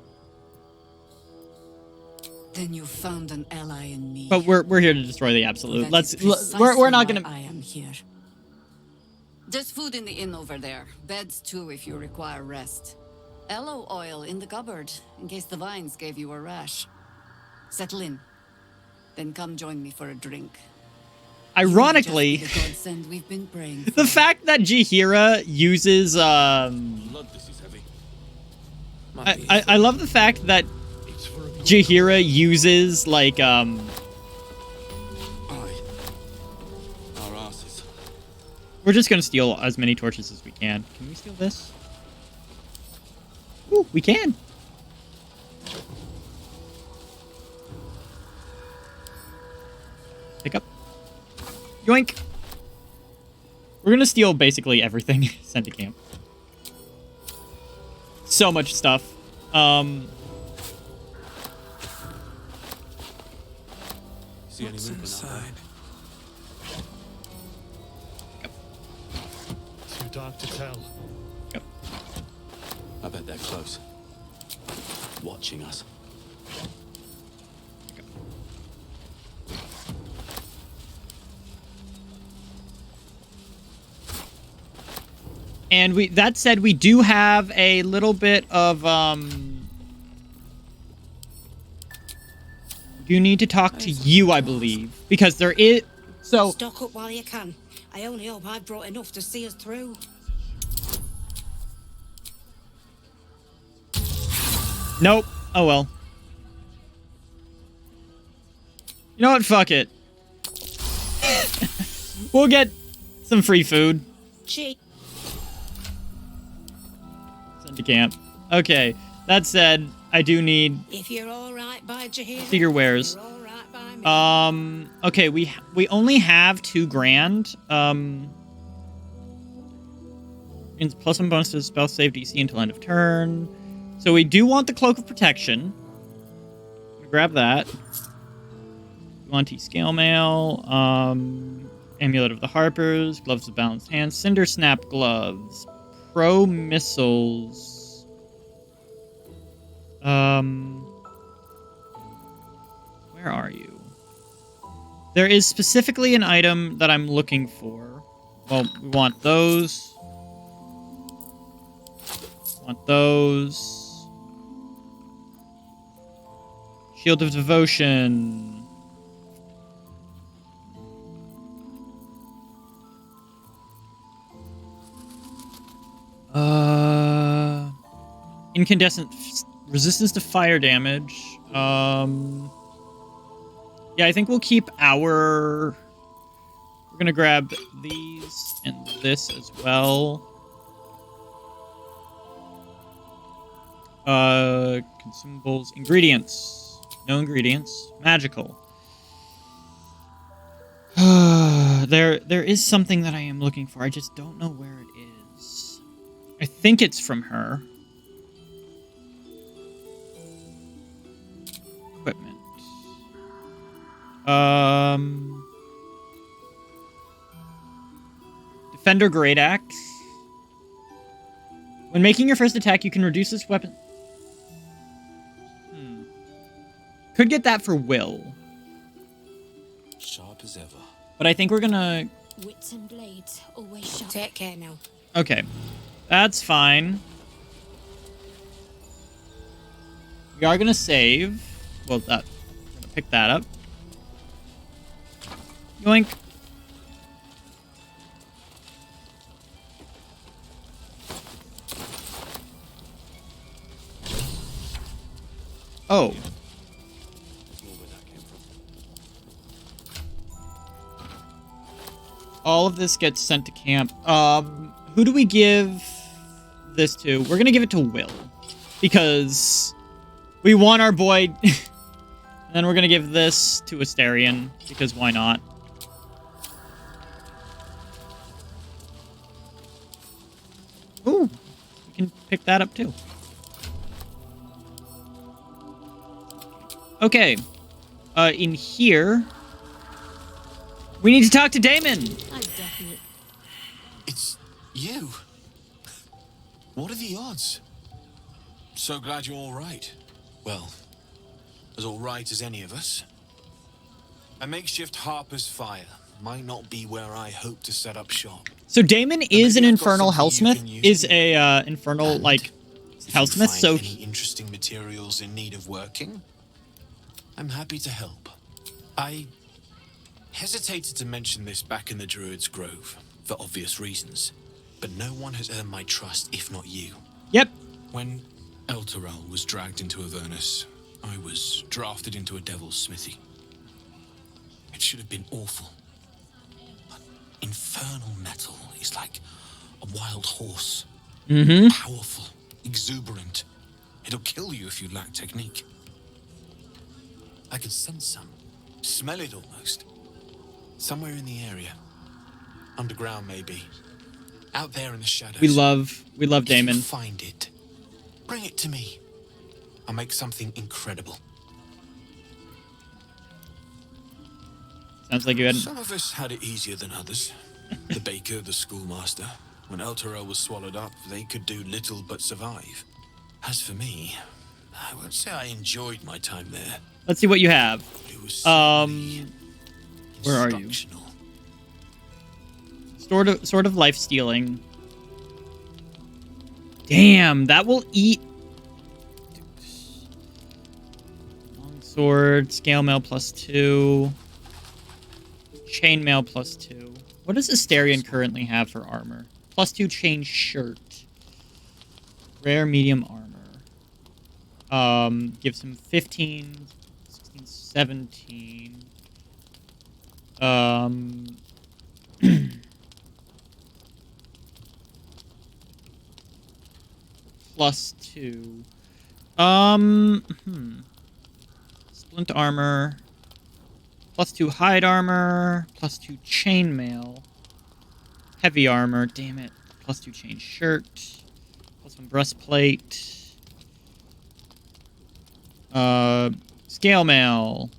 you found an ally in me. But we're here to destroy the Absolute. That is We're not gonna. I am here. There's food in the inn over there. Beds too if you require rest. Aloe oil in the cupboard in case the vines gave you a rash. Settle in. Then come join me for a drink. Ironically, The godsend we've been praying for. the fact that Jihira uses Blood, this is heavy. I love the fact that Jihira uses like Our asses. we're just gonna steal as many torches as we can. Can we steal this? Ooh, we can. Pick up. Yoink. We're gonna steal basically everything sent to camp. So much stuff. See any movement inside? Too dark to tell. Yep. I bet they're close. Watching us. And that said, we do have a little bit of you need to talk to you, I believe, because there is Stock up while you can. I only hope I brought enough to see us through. Nope. Oh well. You know what? Fuck it. We'll get some free food. Cheap. Send to camp. Okay. That said, I do need If you're all right by Jahir, Secret wares. you're all right by me. Okay, we only have $2,000. Means plus one bonus to spell save DC until end of turn. So we do want the Cloak of Protection. Grab that. We want T-Scale Mail. Amulet of the Harpers. Gloves of Balanced Hands. Cinder Snap Gloves. Pro Missiles. Where are you? There is specifically an item that I'm looking for. Well, we want those. Want those. Shield of Devotion. Incandescent resistance to fire damage. Yeah, I think we'll keep our... We're gonna grab these and this as well. Consumables. Ingredients. No ingredients. Magical. There is something that I am looking for. I just don't know where it is. I think it's from her. Equipment. Defender Great Axe. When making your first attack, you can reduce this weapon. Could get that for Will. Sharp as ever. But I think we're gonna... Wits and blades, always sharp. Take care now. Okay. That's fine. We are gonna save. Well, that... We're gonna pick that up. Yoink. Oh. All of this gets sent to camp. Who do we give this to? We're gonna give it to Will. because we want our boy. And then we're gonna give this to Asterion, because why not? Ooh, we can pick that up too. Okay. In here, we need to talk to Damon. I'm definitely. It's you. What are the odds? So glad you're all right. Well, as all right as any of us. A makeshift Harper's Fire might not be where I hope to set up shop. So Damon is an maybe I've got infernal something you hellsmith. can use Is to a infernal And like If you hellsmith. find So any interesting materials in need of working, I'm happy to help. I hesitated to mention this back in the Druid's Grove for obvious reasons, but no one has earned my trust if not you. Yep. When Elturel was dragged into Avernus, I was drafted into a devil's smithy. It should have been awful. But infernal metal is like a wild horse. Mm-hmm. Powerful, exuberant. It'll kill you if you lack technique. I can sense some. Smell it almost. Somewhere in the area. Underground, maybe. Out there in the shadows. We love If Damon. you find it, bring it to me. I'll make something incredible. Sounds like you had. Some of us had it easier than others. The baker, the schoolmaster. When Elturel was swallowed up, they could do little but survive. As for me, I won't say I enjoyed my time there. Let's see what you have. It was Where are you? instructional. Sort of life stealing. Damn, that will eat. Longsword, scale mail +2. Chainmail +2. What does Asterion currently have for armor? +2 chain shirt. Rare medium armor. Gives him 15, 16, 17. +2. Splint armor. +2 hide armor. +2 chainmail. Heavy armor. Damn it. +2 chain shirt. +1 breastplate. Scale mail.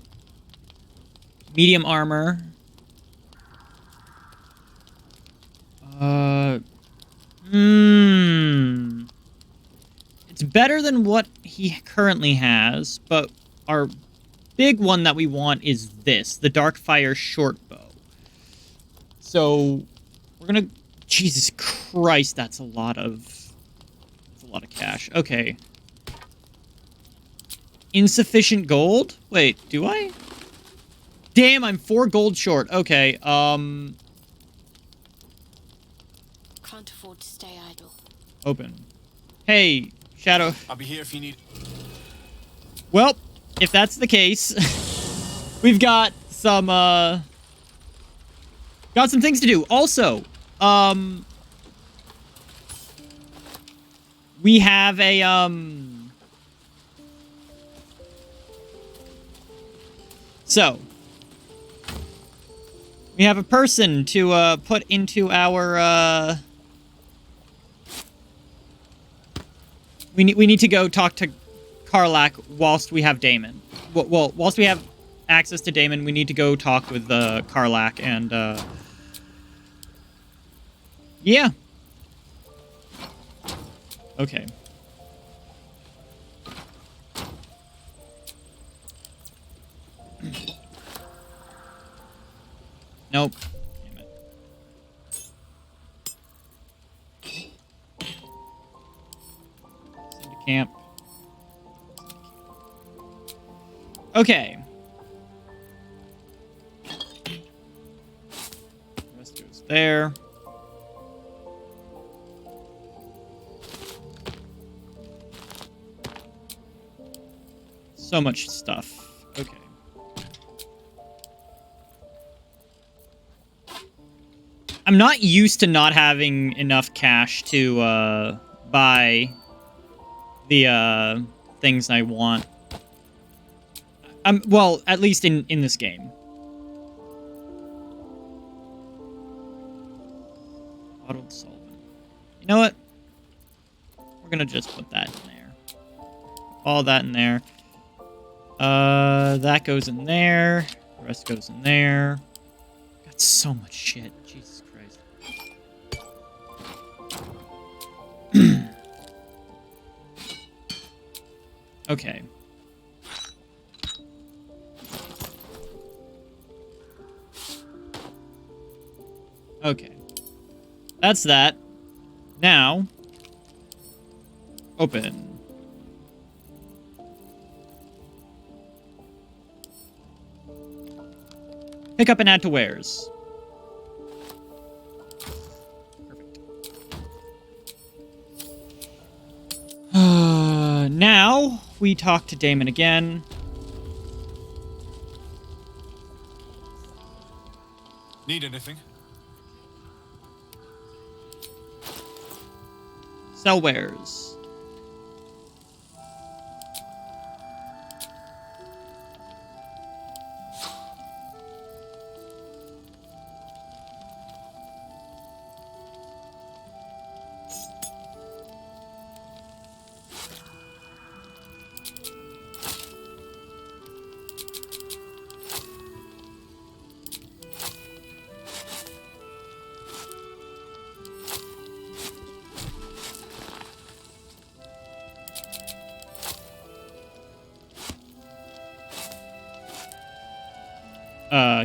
Medium armor. It's better than what he currently has, but our big one that we want is this, the Darkfire shortbow. So we're gonna. Jesus Christ, that's a lot of cash. Okay. Insufficient gold? Wait, do I? Damn, I'm 4 gold short. Okay, Can't afford to stay idle. open. Hey, Shadow. I'll be here if you need. Well, if that's the case, we've got some things to do. Also, we have a so we have a person to put into our we need to go talk to Karlach whilst we have Damon. Well, whilst we have access to Damon, we need to go talk with Karlach and yeah. Okay. Nope. Damn it. Send to camp. Okay. The rest goes there. So much stuff. Okay. I'm not used to not having enough cash to buy the things I want. Well, at least in this game. Bottled solvent. You know what? We're gonna just put that in there. All that in there. That goes in there. The rest goes in there. Got so much shit. Jesus Christ. Okay. Okay. That's that. Now, open. Pick up and add to wares. Perfect. Now, we talk to Damon again. Need anything? Sell wares.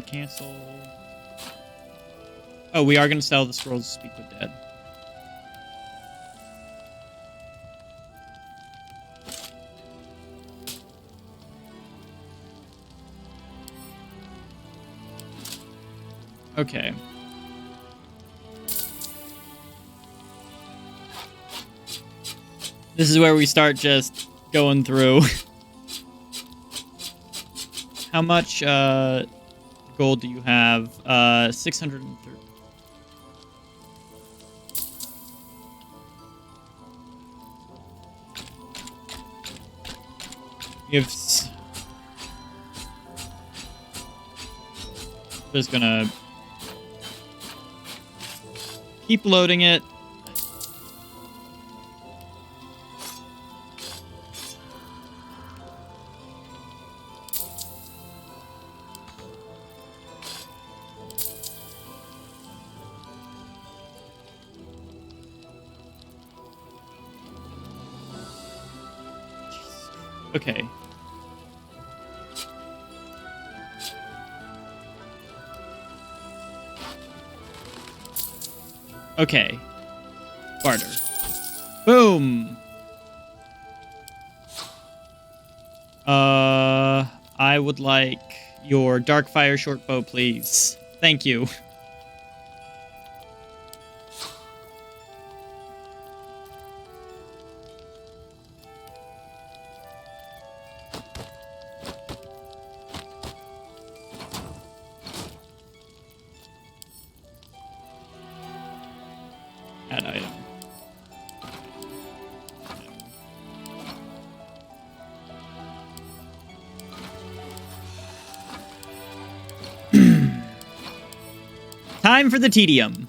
Cancel. Oh, we are going to sell the scrolls to speak with dead. Okay. This is where we start just going through. How much, gold do you have? 630. You have... Just gonna... keep loading it. Okay. Okay. Barter. Boom! I would like your Darkfire shortbow, please. Thank you. Add item. Time for the tedium.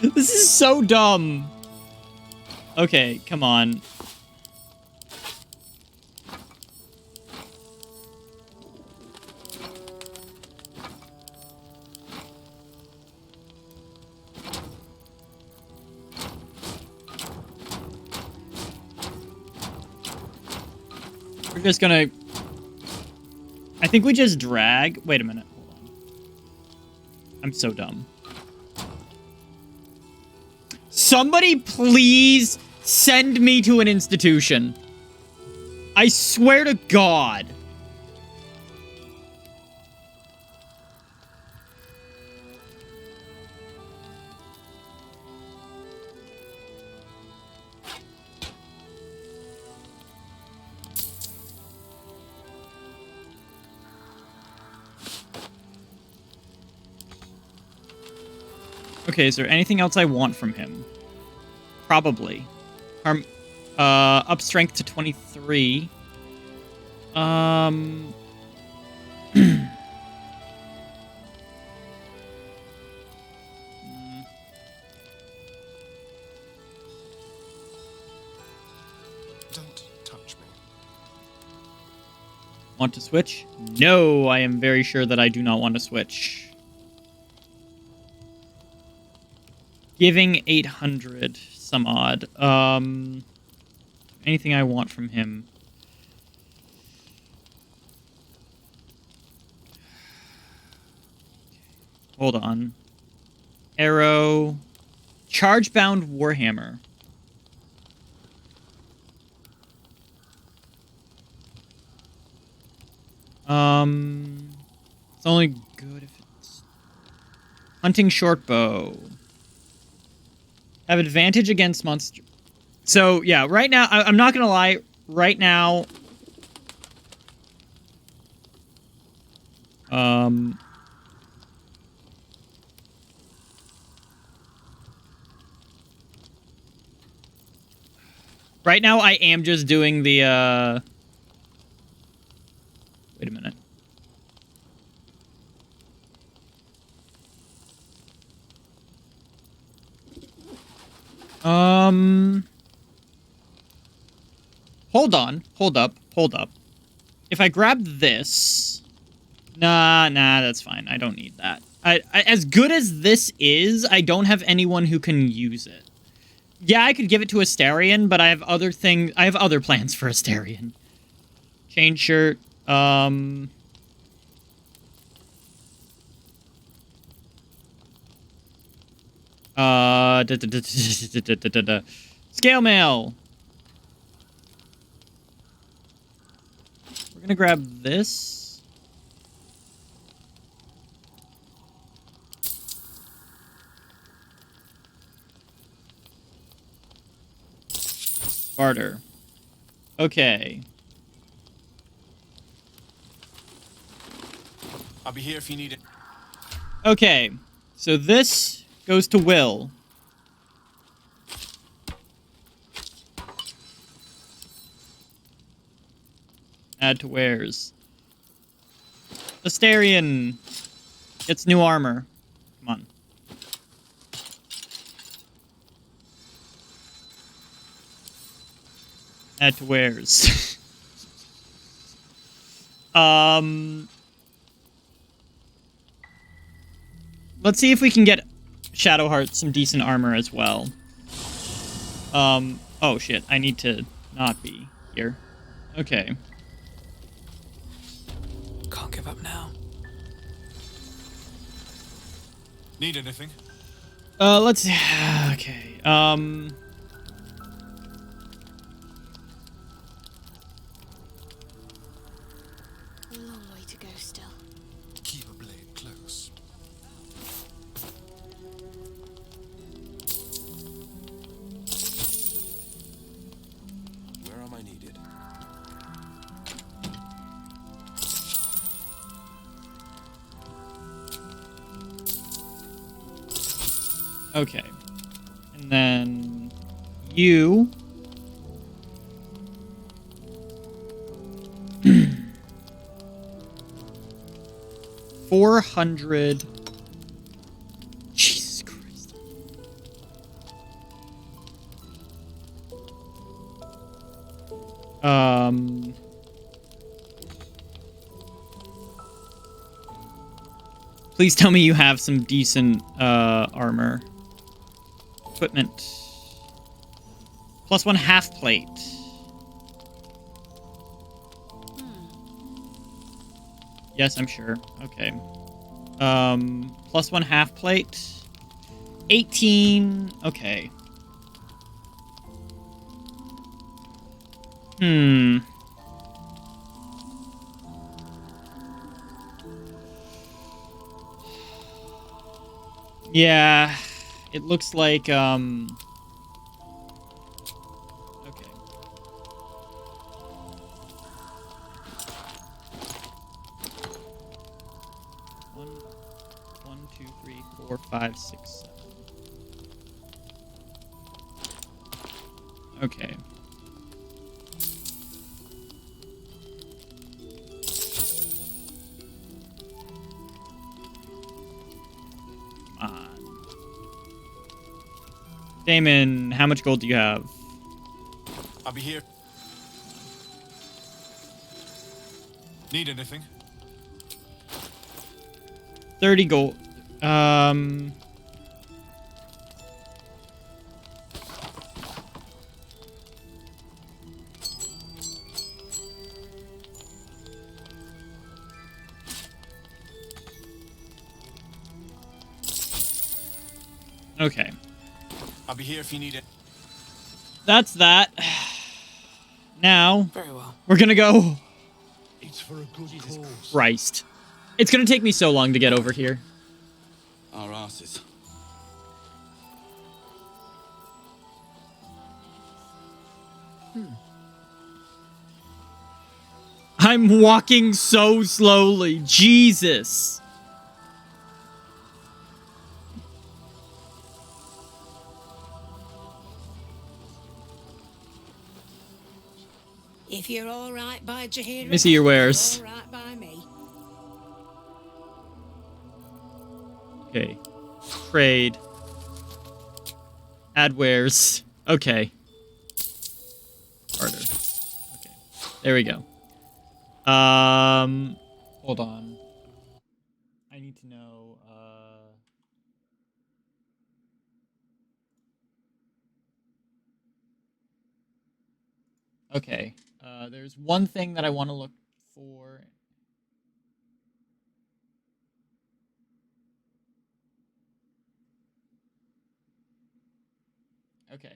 This is so dumb. Okay, come on. We're just gonna... I think we just drag... Wait a minute. Hold on. I'm so dumb. Somebody please send me to an institution. I swear to God. Okay, is there anything else I want from him? Probably. Up strength to 23. Don't touch me. Want to switch? No, I am very sure that I do not want to switch. Giving 800 some odd. Anything I want from him? Hold on. Arrow. Charge-bound Warhammer. It's only good if it's... Hunting short bow. Have advantage against monster... So, yeah, right now, I'm not gonna lie. Right now... Right now, I am just doing the, Wait a minute. Hold on. Hold up. Hold up. If I grab this... Nah, that's fine. I don't need that. As good as this is, I don't have anyone who can use it. Yeah, I could give it to Astarion, but I have other things... I have other plans for Astarion. Chain shirt. Scale mail. We're gonna grab this. Barter. Okay. I'll be here if you need it. Okay. So this goes to Will. Add to wares. Astarion gets new armor. Come on. Add to wares. Let's see if we can get Shadowheart some decent armor as well. Oh shit, I need to not be here. Okay. Can't give up now. Need anything? Let's... Okay, A long way to go still. Keep a blade close. Where am I needed? okay. And then... You... 400. Jesus Christ. Please tell me you have some decent armor. Equipment. +1 half plate. Yes, I'm sure. Okay. +1 half plate. 18. Okay. Yeah, it looks like, okay. One, two, three, 4, 5, 6, 7. Okay. Come on. Damon, how much gold do you have? I'll be here. Need anything? 30 gold. Okay. I'll be here if you need it. That's that. Now, Very well. we're gonna go. It's for a good cause. Christ. It's gonna take me so long to get over here. Our asses. I'm walking so slowly. Jesus. If you're all right by Jahira, Let me see your wares. you're all right by me. Okay. Trade. Add wares. Okay. Harder. Okay. There we go. Hold on. I need to know, okay. There's one thing that I want to look for. Okay.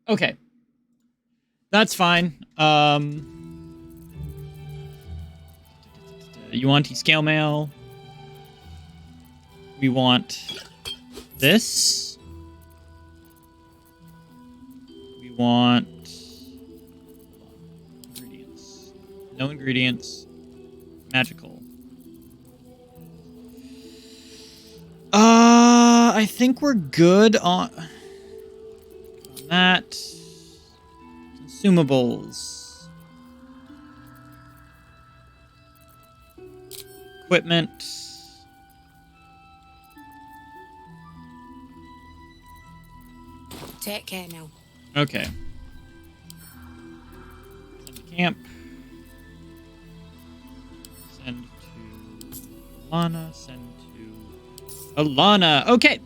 Okay. That's fine. You want scale mail? We want this. We want ingredients. No ingredients. Magical. I think we're good on that. Consumables. Equipment. Take care now. Okay. Send to camp. Send to Alana. Send to Alana. Okay.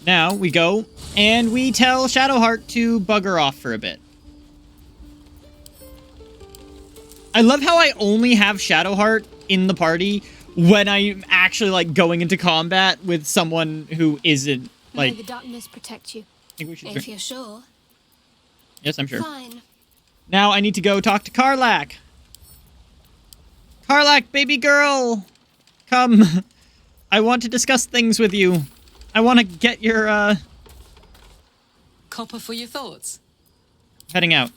Now we go and we tell Shadowheart to bugger off for a bit. I love how I only have Shadowheart in the party when I'm actually like going into combat with someone who isn't like. May the darkness protect you. I think we should If you're sure. Yes, I'm sure. Fine. Now I need to go talk to Karlak. Karlak, baby girl, come. I want to discuss things with you. I want to get your Copper for your thoughts. heading out.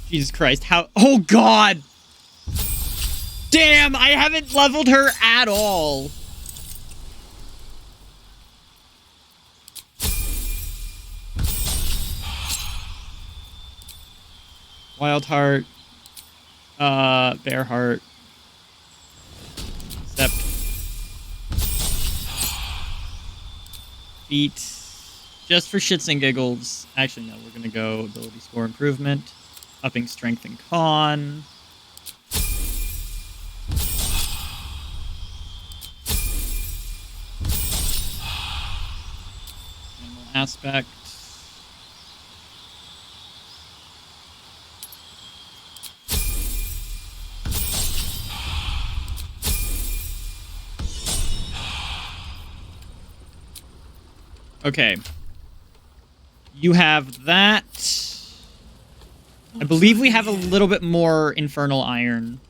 Jesus Christ, how... Oh, God! Damn, I haven't leveled her at all. Wild Heart. Bear Heart. Except... Feet. Just for shits and giggles. Actually, no, we're gonna go ability score improvement. Upping strength and con. Animal aspect. Okay. You have that. I believe we have a little bit more infernal iron.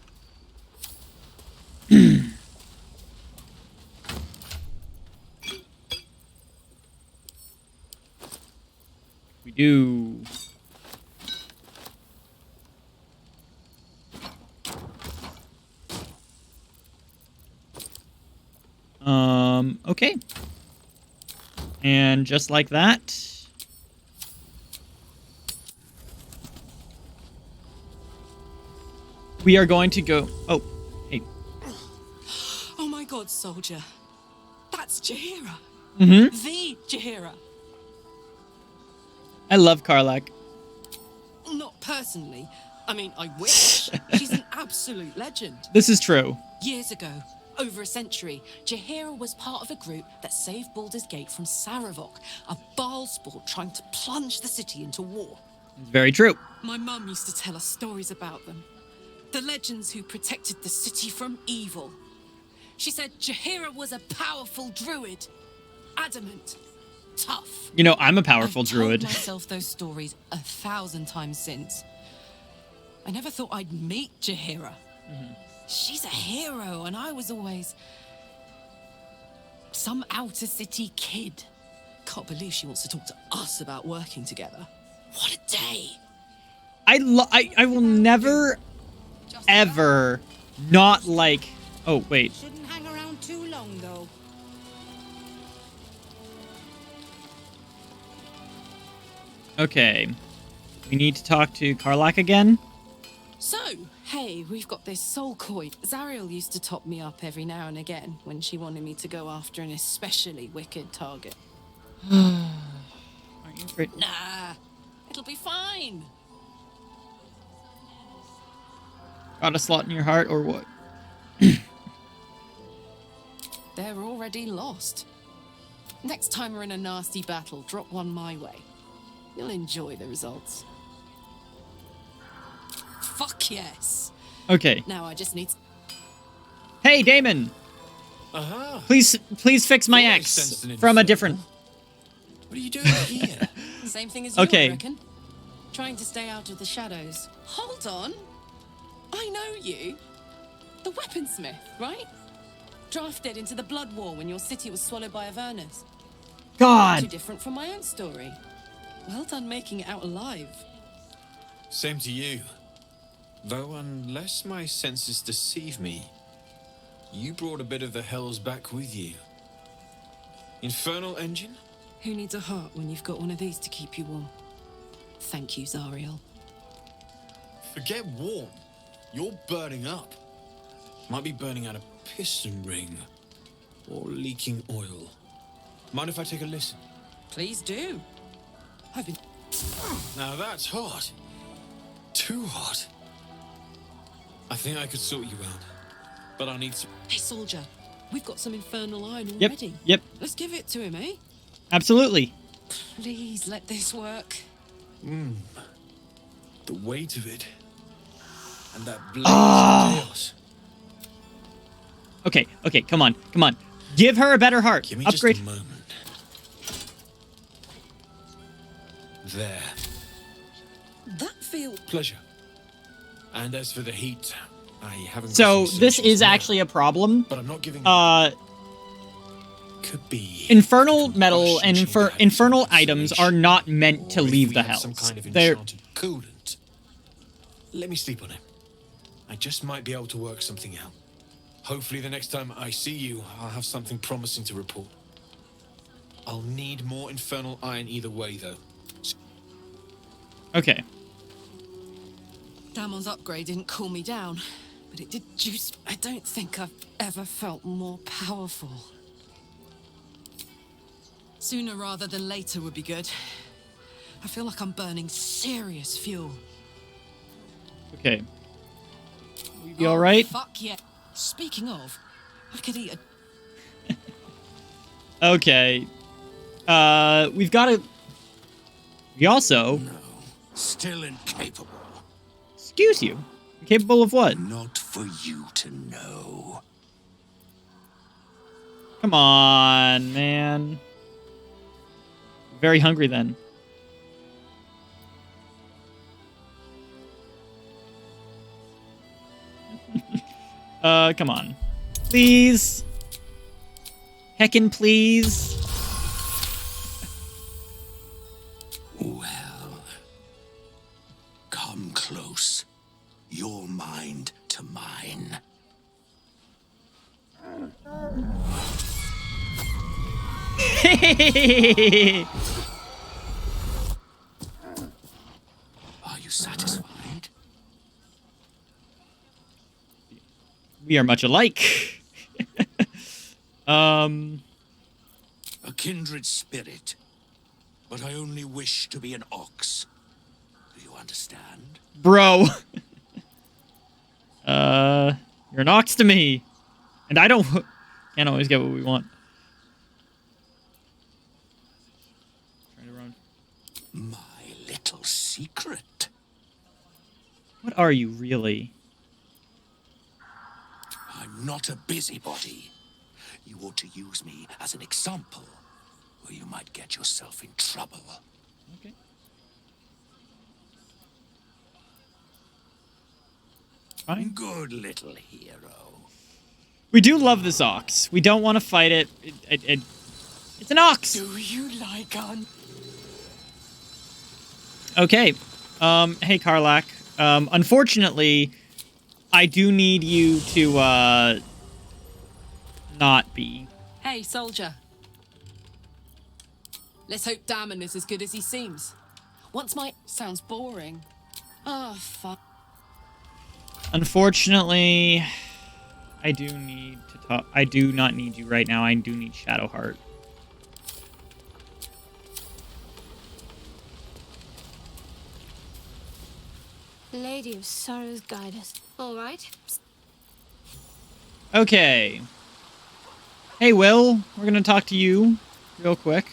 We do. Okay. And just like that. We are going to go... Oh, hey. Oh my god, soldier. That's Jaheira. Mm-hmm. The Jaheira. I love Karlach. Not personally. I mean, I wish. She's an absolute legend. This is true. Years ago, over a century, Jaheira was part of a group that saved Baldur's Gate from Saravok, a Baalsport trying to plunge the city into war. It's very true. My mum used to tell us stories about them. The legends who protected the city from evil. She said Jaheira was a powerful druid. Adamant. Tough. You know, I'm a powerful druid. I've told myself those stories 1,000 times since. I never thought I'd meet Jaheira. She's a hero, and I was always some outer city kid. Can't believe she wants to talk to us about working together. What a day! I will never, ever not like... Oh, wait. Shouldn't hang around too long, though. Okay. We need to talk to Karlach again. So, hey, we've got this soul coin. Zariel used to top me up every now and again when she wanted me to go after an especially wicked target. Aren't you afraid? Nah, it'll be fine. Got a slot in your heart, or what? They're already lost. Next time we're in a nasty battle, drop one my way. You'll enjoy the results. Fuck yes. Okay. Now I just need... Hey, Damon! Aha. Please fix my Thought I ex sensed an from a infernal. different... What are you doing here? Same thing as you, Okay. I reckon. Trying to stay out of the shadows. Hold on. I know you. The weaponsmith, right? Drafted into the Blood War when your city was swallowed by Avernus. Too God! different from my own story. Well done making it out alive. Same to you. Though unless my senses deceive me, you brought a bit of the hells back with you. Infernal engine? Who needs a heart when you've got one of these to keep you warm? Thank you, Zariel. Forget warm. You're burning up. Might be burning out a piston ring. Or leaking oil. Mind if I take a listen? Please do. I've been... Now that's hot. Too hot. I think I could sort you out. But I need some... Hey, soldier. We've got some infernal iron Yep, already. yep. Let's give it to him, eh? Absolutely. Please let this work. The weight of it. And that blaze of chaos. Okay, come on. Give her a better heart. Give me Upgrade. just a moment. There. That feels... Pleasure. And as for the heat, I haven't... So got some this essentials is now, actually a problem. But I'm not giving... Could be... Infernal metal Rush and engineered infernal items items of are not meant Or to if leave we the have hells. some kind of They're enchanted coolant. Let me sleep on it. I just might be able to work something out. Hopefully the next time I see you, I'll have something promising to report. I'll need more infernal iron either way, though. okay. Damon's upgrade didn't cool me down, but it did juice... I don't think I've ever felt more powerful. Sooner rather than later would be good. I feel like I'm burning serious fuel. Okay. We be all right? Fuck yeah. Speaking of, I could eat a... Okay. We've got to... We also... No, still incapable. Excuse you. Capable of what? Not for you to know. Come on, man. Very hungry then. Come on. Please. Heckin' please. Well, come close. Your mind to mine. Are you satisfied? We are much alike. A kindred spirit, but I only wish to be an ox. Do you understand? Bro. You're an ox to me. And I can't always get what we want. Trying to run. My little secret. What are you really? I'm not a busybody. You ought to use me as an example, or you might get yourself in trouble. Okay. Fine. Good little hero. We do love this ox. We don't want to fight it. It's an ox. Do you like on? Okay. Hey, Karlak. Unfortunately, I do need you to, not be. Hey, soldier. Let's hope Damon is as good as he seems. Once my... Sounds boring. Oh, fuck. Unfortunately, I do need to talk. I do not need you right now. I do need Shadowheart. Lady of Sorrows, guide us. All right. Okay. Hey, Will. We're going to talk to you real quick.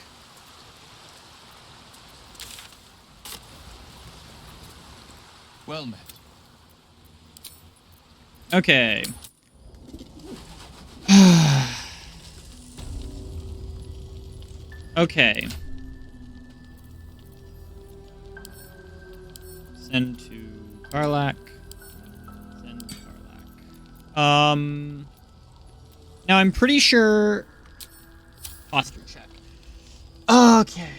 Well met. Okay. Okay. Send to Karlak. Send to Karlak. Now I'm pretty sure... Posture check. Okay.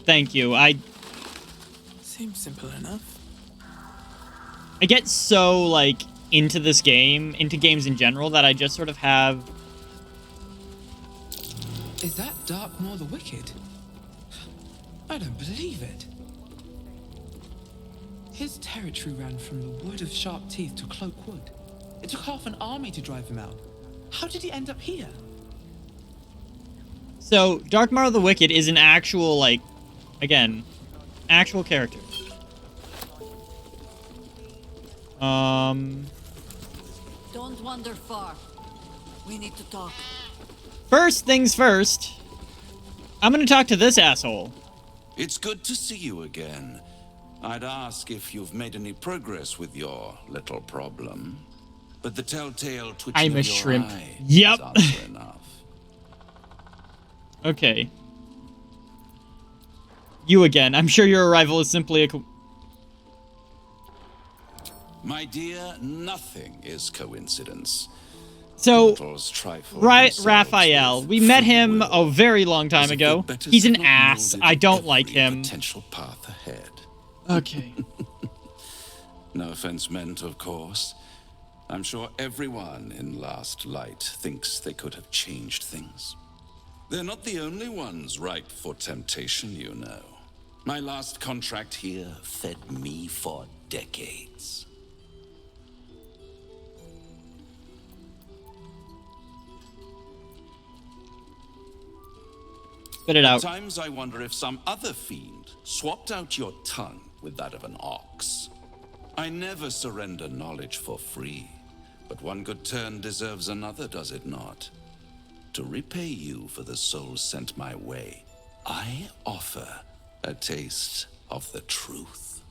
Thank you. Seems simple enough. I get so, like, into this game, into games in general, that I just sort of have... Is that Darkmoor the Wicked? I don't believe it. His territory ran from the Wood of Sharp Teeth to Cloak Wood. It took half an army to drive him out. How did he end up here? So, Darkmoor the Wicked is an actual, like, again, actual character. Don't wander far. We need to talk. First things first, I'm gonna talk to this asshole. It's good to see you again. I'd ask if you've made any progress with your little problem. But the telltale twitching I'm a of your shrimp. eye Yep. is answer enough. Okay. You again. I'm sure your arrival is simply a... My dear, nothing is coincidence. So, Mortals trifle themselves Raphael, with we met free him will, a very long time as if ago. their betters He's had an not ass. molded I don't like every him. Potential path ahead. Okay. No offense meant, of course. I'm sure everyone in Last Light thinks they could have changed things. They're not the only ones ripe for temptation, you know. My last contract here fed me for decades. Spit it out. At times I wonder if some other fiend swapped out your tongue with that of an ox. I never surrender knowledge for free, but one good turn deserves another, does it not? To repay you for the souls sent my way, I offer a taste of the truth.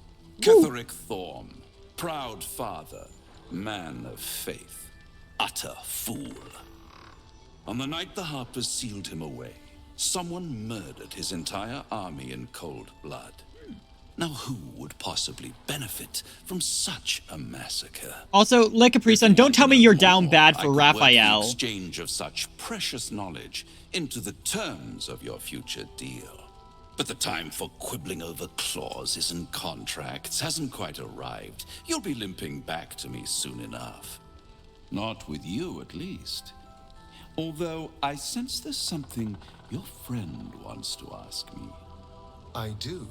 Ketheric Thorm, proud father, man of faith, utter fool. On the night the Harpers sealed him away, someone murdered his entire army in cold blood. Now who would possibly benefit from such a massacre? Also, Le Capri-san, don't tell me you're down bad for Raphael. The exchange of such precious knowledge into the terms of your future deal. But the time for quibbling over clauses and contracts hasn't quite arrived. You'll be limping back to me soon enough. Not with you, at least. Although I sense there's something your friend wants to ask me. I do.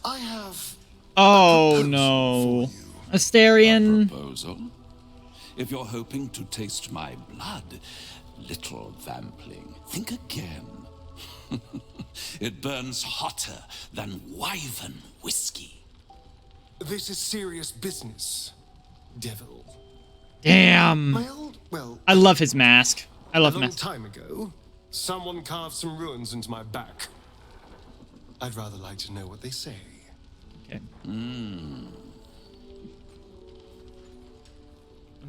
I have... Oh, no. Asterion. A proposal? If you're hoping to taste my blood, little vampling, think again. It burns hotter than wyvern whiskey. This is serious business, devil. Damn. I love his mask. I love a long mask. time ago, someone carved some runes into my back. I'd rather like to know what they say. Okay. I'm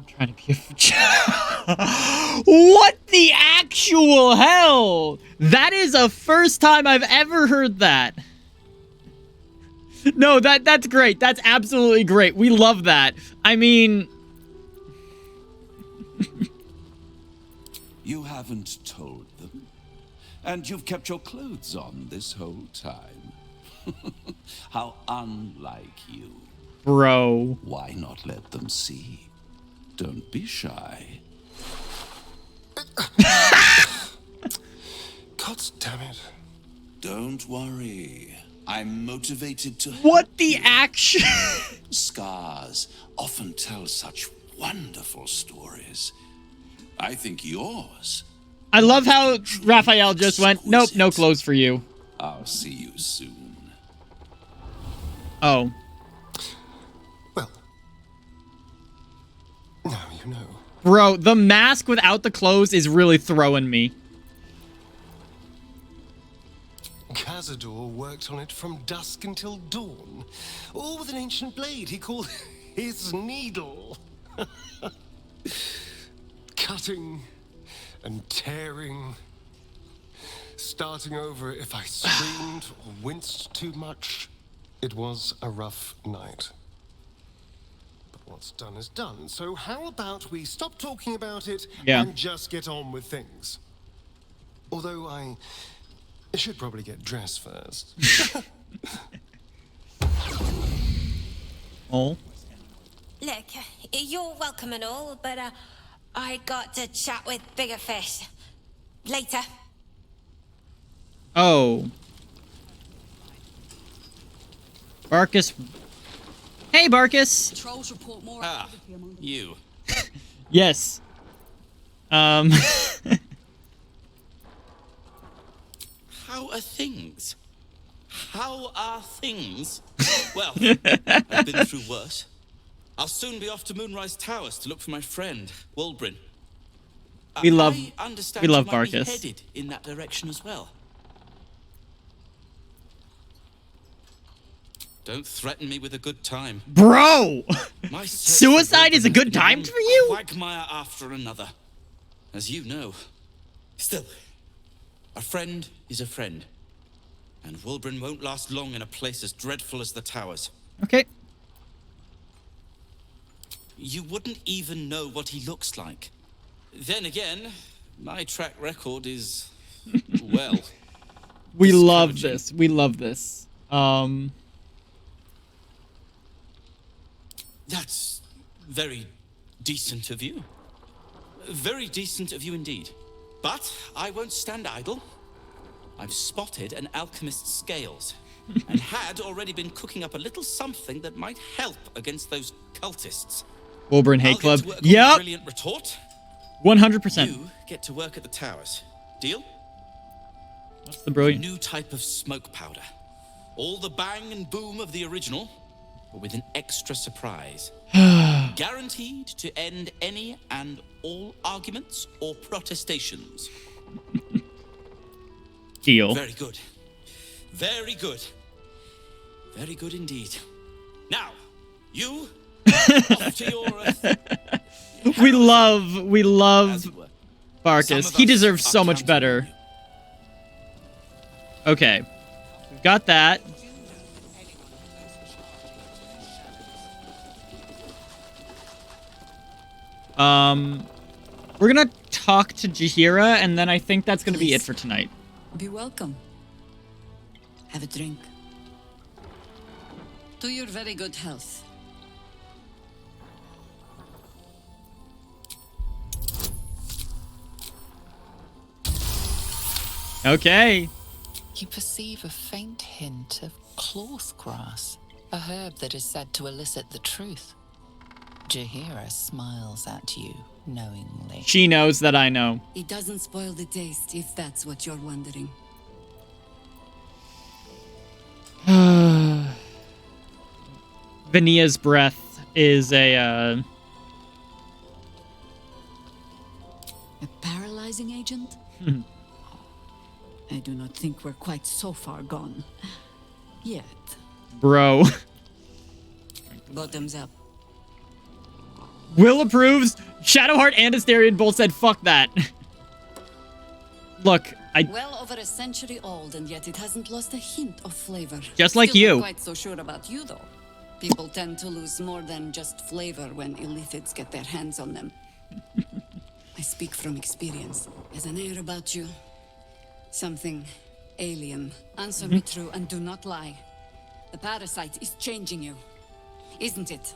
trying to be a... What the actual hell? That is the first time I've ever heard that. No, that's great. That's absolutely great. We love that. I mean... You haven't told them. And you've kept your clothes on this whole time. How unlike you. Bro. Why not let them see? Don't be shy. God damn it. Don't worry. I'm motivated to... What the action? Scars often tell such wonderful stories. I think yours... I love how Raphael just went, nope, no clothes for you. I'll see you soon. Oh. Well, now you know. Bro, the mask without the clothes is really throwing me. Cazador worked on it from dusk until dawn, all with an ancient blade he called his needle. Cutting and tearing, starting over if I screamed or winced too much. It was a rough night. But what's done is done, so how about we stop talking about it and just get on with things? Although I should probably get dressed first. Oh. Look, you're welcome and all, but I got to chat with bigger fish. Later. Oh. Barkus. Hey, Barkus. Patrols report more activity among the... you. Yes. How are things? How are things? Well, I've been through worse. I'll soon be off to Moonrise Towers to look for my friend, Wulbrin. We love Barkus. Headed in that direction as well. Don't threaten me with a good time. Bro! Suicide is a good time for you? Quagmire after another. As you know. Still, a friend is a friend. And Wulbrin won't last long in a place as dreadful as the Towers. Okay. You wouldn't even know what he looks like. Then again, my track record is, well... We love this. We love this. That's very decent of you. Very decent of you indeed. But I won't stand idle. I've spotted an alchemist's scales and had already been cooking up a little something that might help against those cultists. Wulbrin Hate Club. Yep. Brilliant retort. 100%. You get to work at the Towers. Deal? What's the brilliant? New type of smoke powder. All the bang and boom of the original, but with an extra surprise. Guaranteed to end any and all arguments or protestations. Deal. Very good. Very good. Very good indeed. Now, you off to your we love Barkus. He deserves so much better. Okay. We've got that. We're gonna talk to Jaheira, and then I think that's gonna be it for tonight. Be welcome. Have a drink. To your very good health. Okay. You perceive a faint hint of cloth grass, a herb that is said to elicit the truth. Jaheira smiles at you knowingly. She knows that I know. It doesn't spoil the taste, if that's what you're wondering. Vania's breath is a paralyzing agent? I do not think we're quite so far gone. Yet. Bro. Bottoms up. Will approves. Shadowheart and Asterion both said fuck that. Look, Well over a century old, and yet it hasn't lost a hint of flavor. Just like Still you. Not quite so sure about you, though. People tend to lose more than just flavor when illithids get their hands on them. I speak from experience. There's an air about you. Something alien. Answer me true and do not lie. The parasite is changing you, isn't it?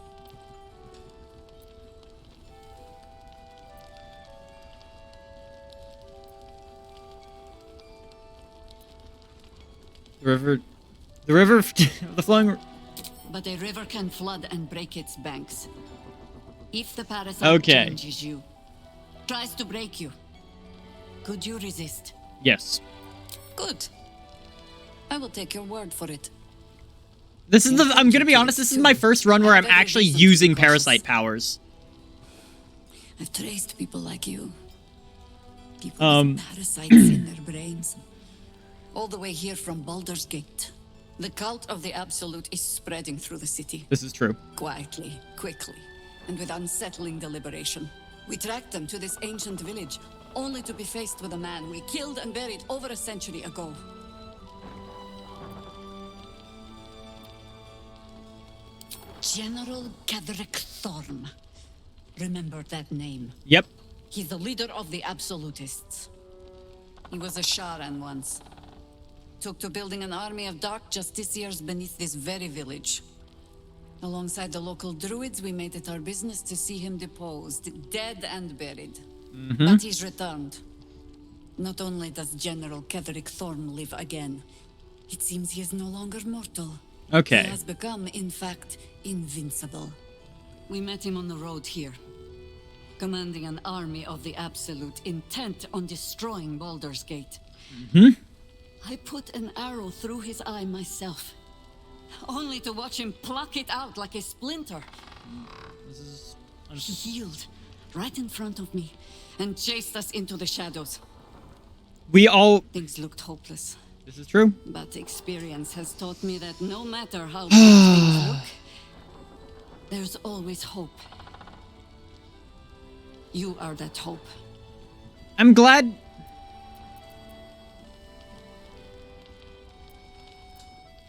The flowing. But a river can flood and break its banks. If the parasite changes you, tries to break you, could you resist? Yes. Good. I will take your word for it. This is I'm gonna be honest, this is my first run where I'm actually using parasite powers. I've traced people like you. People with parasites in their brains. All the way here from Baldur's Gate. The cult of the Absolute is spreading through the city. This is true. Quietly, quickly, and with unsettling deliberation. We tracked them to this ancient village, only to be faced with a man we killed and buried over a century ago. General Ketheric Thorm. Remember that name? Yep. He's the leader of the Absolutists. He was a Sharan once. Took to building an army of dark justiciars beneath this very village. Alongside the local druids, we made it our business to see him deposed, dead and buried. But he's returned. Not only does General Ketheric Thorm live again, it seems he is no longer mortal. Okay. He has become, in fact, invincible. We met him on the road here, commanding an army of the Absolute, intent on destroying Baldur's Gate. I put an arrow through his eye myself, only to watch him pluck it out like a splinter. He healed right in front of me and chased us into the shadows. Things looked hopeless. This is true. But experience has taught me that no matter how bleak things look, there's always hope. You are that hope. I'm glad.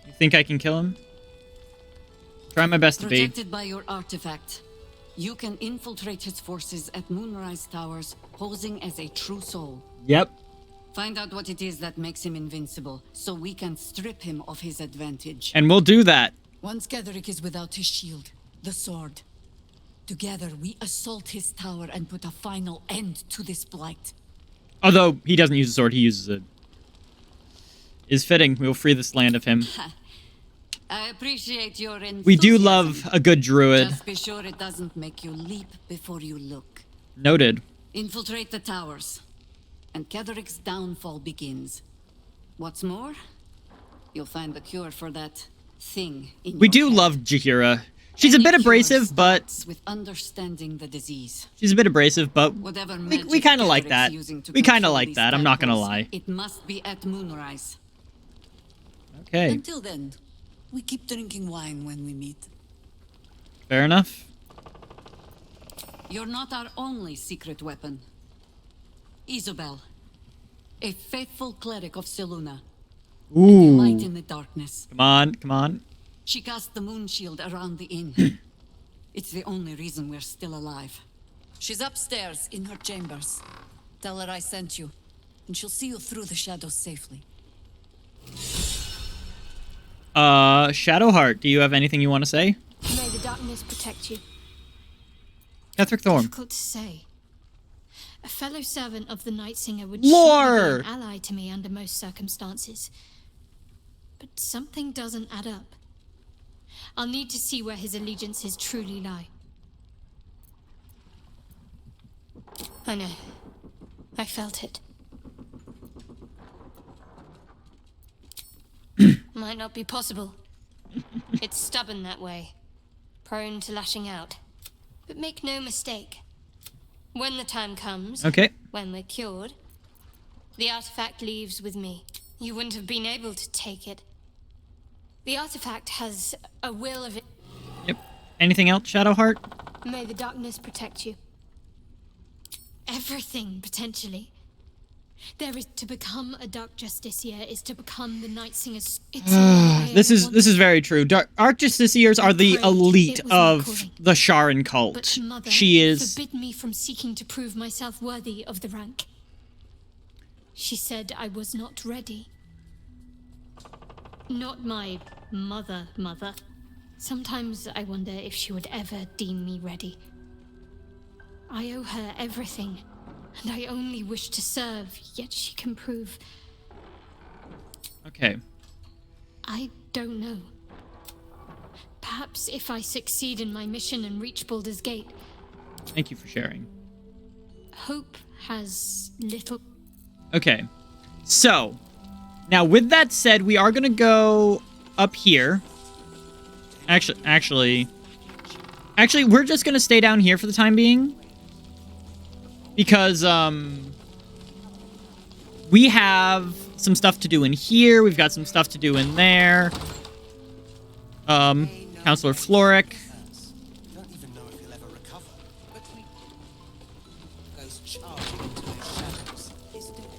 You think I can kill him? Try my best to be. Protected by your artifact, you can infiltrate his forces at Moonrise Towers, posing as a true soul. Yep. Find out what it is that makes him invincible, so we can strip him of his advantage. And we'll do that. Once Ketheric is without his shield, the sword, together we assault his tower and put a final end to this blight. Although he doesn't use a sword, he uses it. Is fitting. We'll free this land of him. I appreciate your enthusiasm. We do love a good druid. Just be sure it doesn't make you leap before you look. Noted. Infiltrate the towers, and Ketheric's downfall begins. What's more, you'll find the cure for that thing in We your do head. love Jaheira. She's a bit abrasive, but with understanding the disease. she's a bit abrasive, but Whatever we kind of like Ketheric's that. using to We kind of control like these that. I'm not gonna tadpoles, lie. It must be at Moonrise. Okay. Until then, we keep drinking wine when we meet. Fair enough. You're not our only secret weapon. Isabel, a faithful cleric of Seluna. Ooh. Light in the darkness. Come on, come on. She cast the moon shield around the inn. It's the only reason we're still alive. She's upstairs in her chambers. Tell her I sent you, and she'll see you through the shadows safely. Shadowheart, do you have anything you want to say? May the darkness protect you. Ketheric Thorn. Difficult to say. A fellow servant of the Night Singer would Lore! surely be an ally to me under most circumstances. But something doesn't add up. I'll need to see where his allegiances truly lie. I know. I felt it. Might not be possible. It's stubborn that way. Prone to lashing out. But make no mistake. When the time comes, Okay. when we're cured, the artifact leaves with me. You wouldn't have been able to take it. The artifact has a will of it. Yep. Anything else, Shadowheart? May the darkness protect you. Everything, potentially. There is to become a Dark Justiciar is to become the Night Singer's. This is very true. Arc Justiciars are the elite of the Sharan cult. But Mother She is. forbid me from seeking to prove myself worthy of the rank. She said I was not ready. Not my mother. Sometimes I wonder if she would ever deem me ready. I owe her everything, and I only wish to serve, yet she can prove. Okay. I don't know. Perhaps if I succeed in my mission and reach Baldur's Gate. Thank you for sharing. Hope has little. Okay. So, now with that said, we are gonna go up here. Actually, we're just gonna stay down here for the time being. Because, we have some stuff to do in here. We've got some stuff to do in there. Counselor Floric. Don't even know if he'll ever recover. But we goes charging into those shadows, isn't it?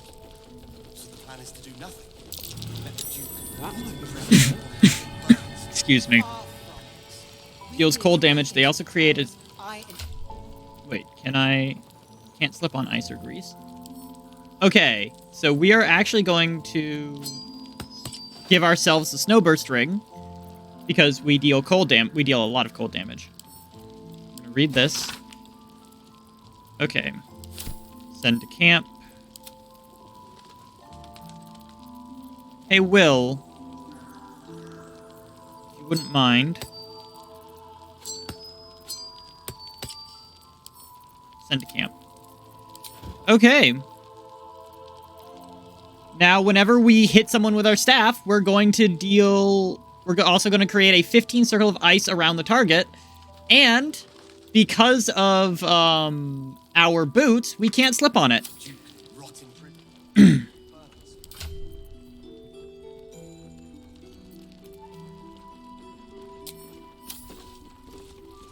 So the plan is to do nothing. Let the Duke. Excuse me. Deals cold damage. They also created. Wait, can't slip on ice or grease. Okay, so we are actually going to give ourselves the Snowburst Ring because we deal we deal a lot of cold damage. I'm gonna read this. Okay. Send to camp. Hey, Will. If you wouldn't mind. Send to camp. Okay. Now, whenever we hit someone with our staff, we're going to deal... We're also going to create a 15 circle of ice around the target. And because of our boots, we can't slip on it.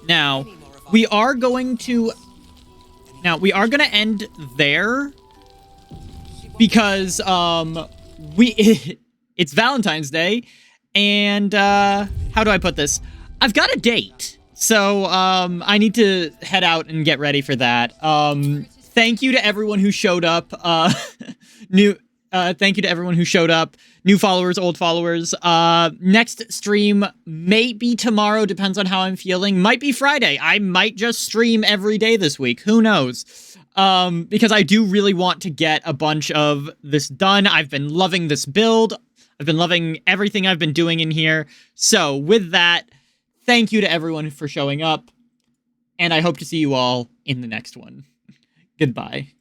Now, we are going to end there because it's Valentine's Day, and how do I put this? I've got a date, so I need to head out and get ready for that. Thank you to everyone who showed up. Thank you to everyone who showed up. New followers, old followers. Next stream may be tomorrow, depends on how I'm feeling. Might be Friday. I might just stream every day this week. Who knows? Because I do really want to get a bunch of this done. I've been loving this build. I've been loving everything I've been doing in here. So with that, thank you to everyone for showing up. And I hope to see you all in the next one. Goodbye.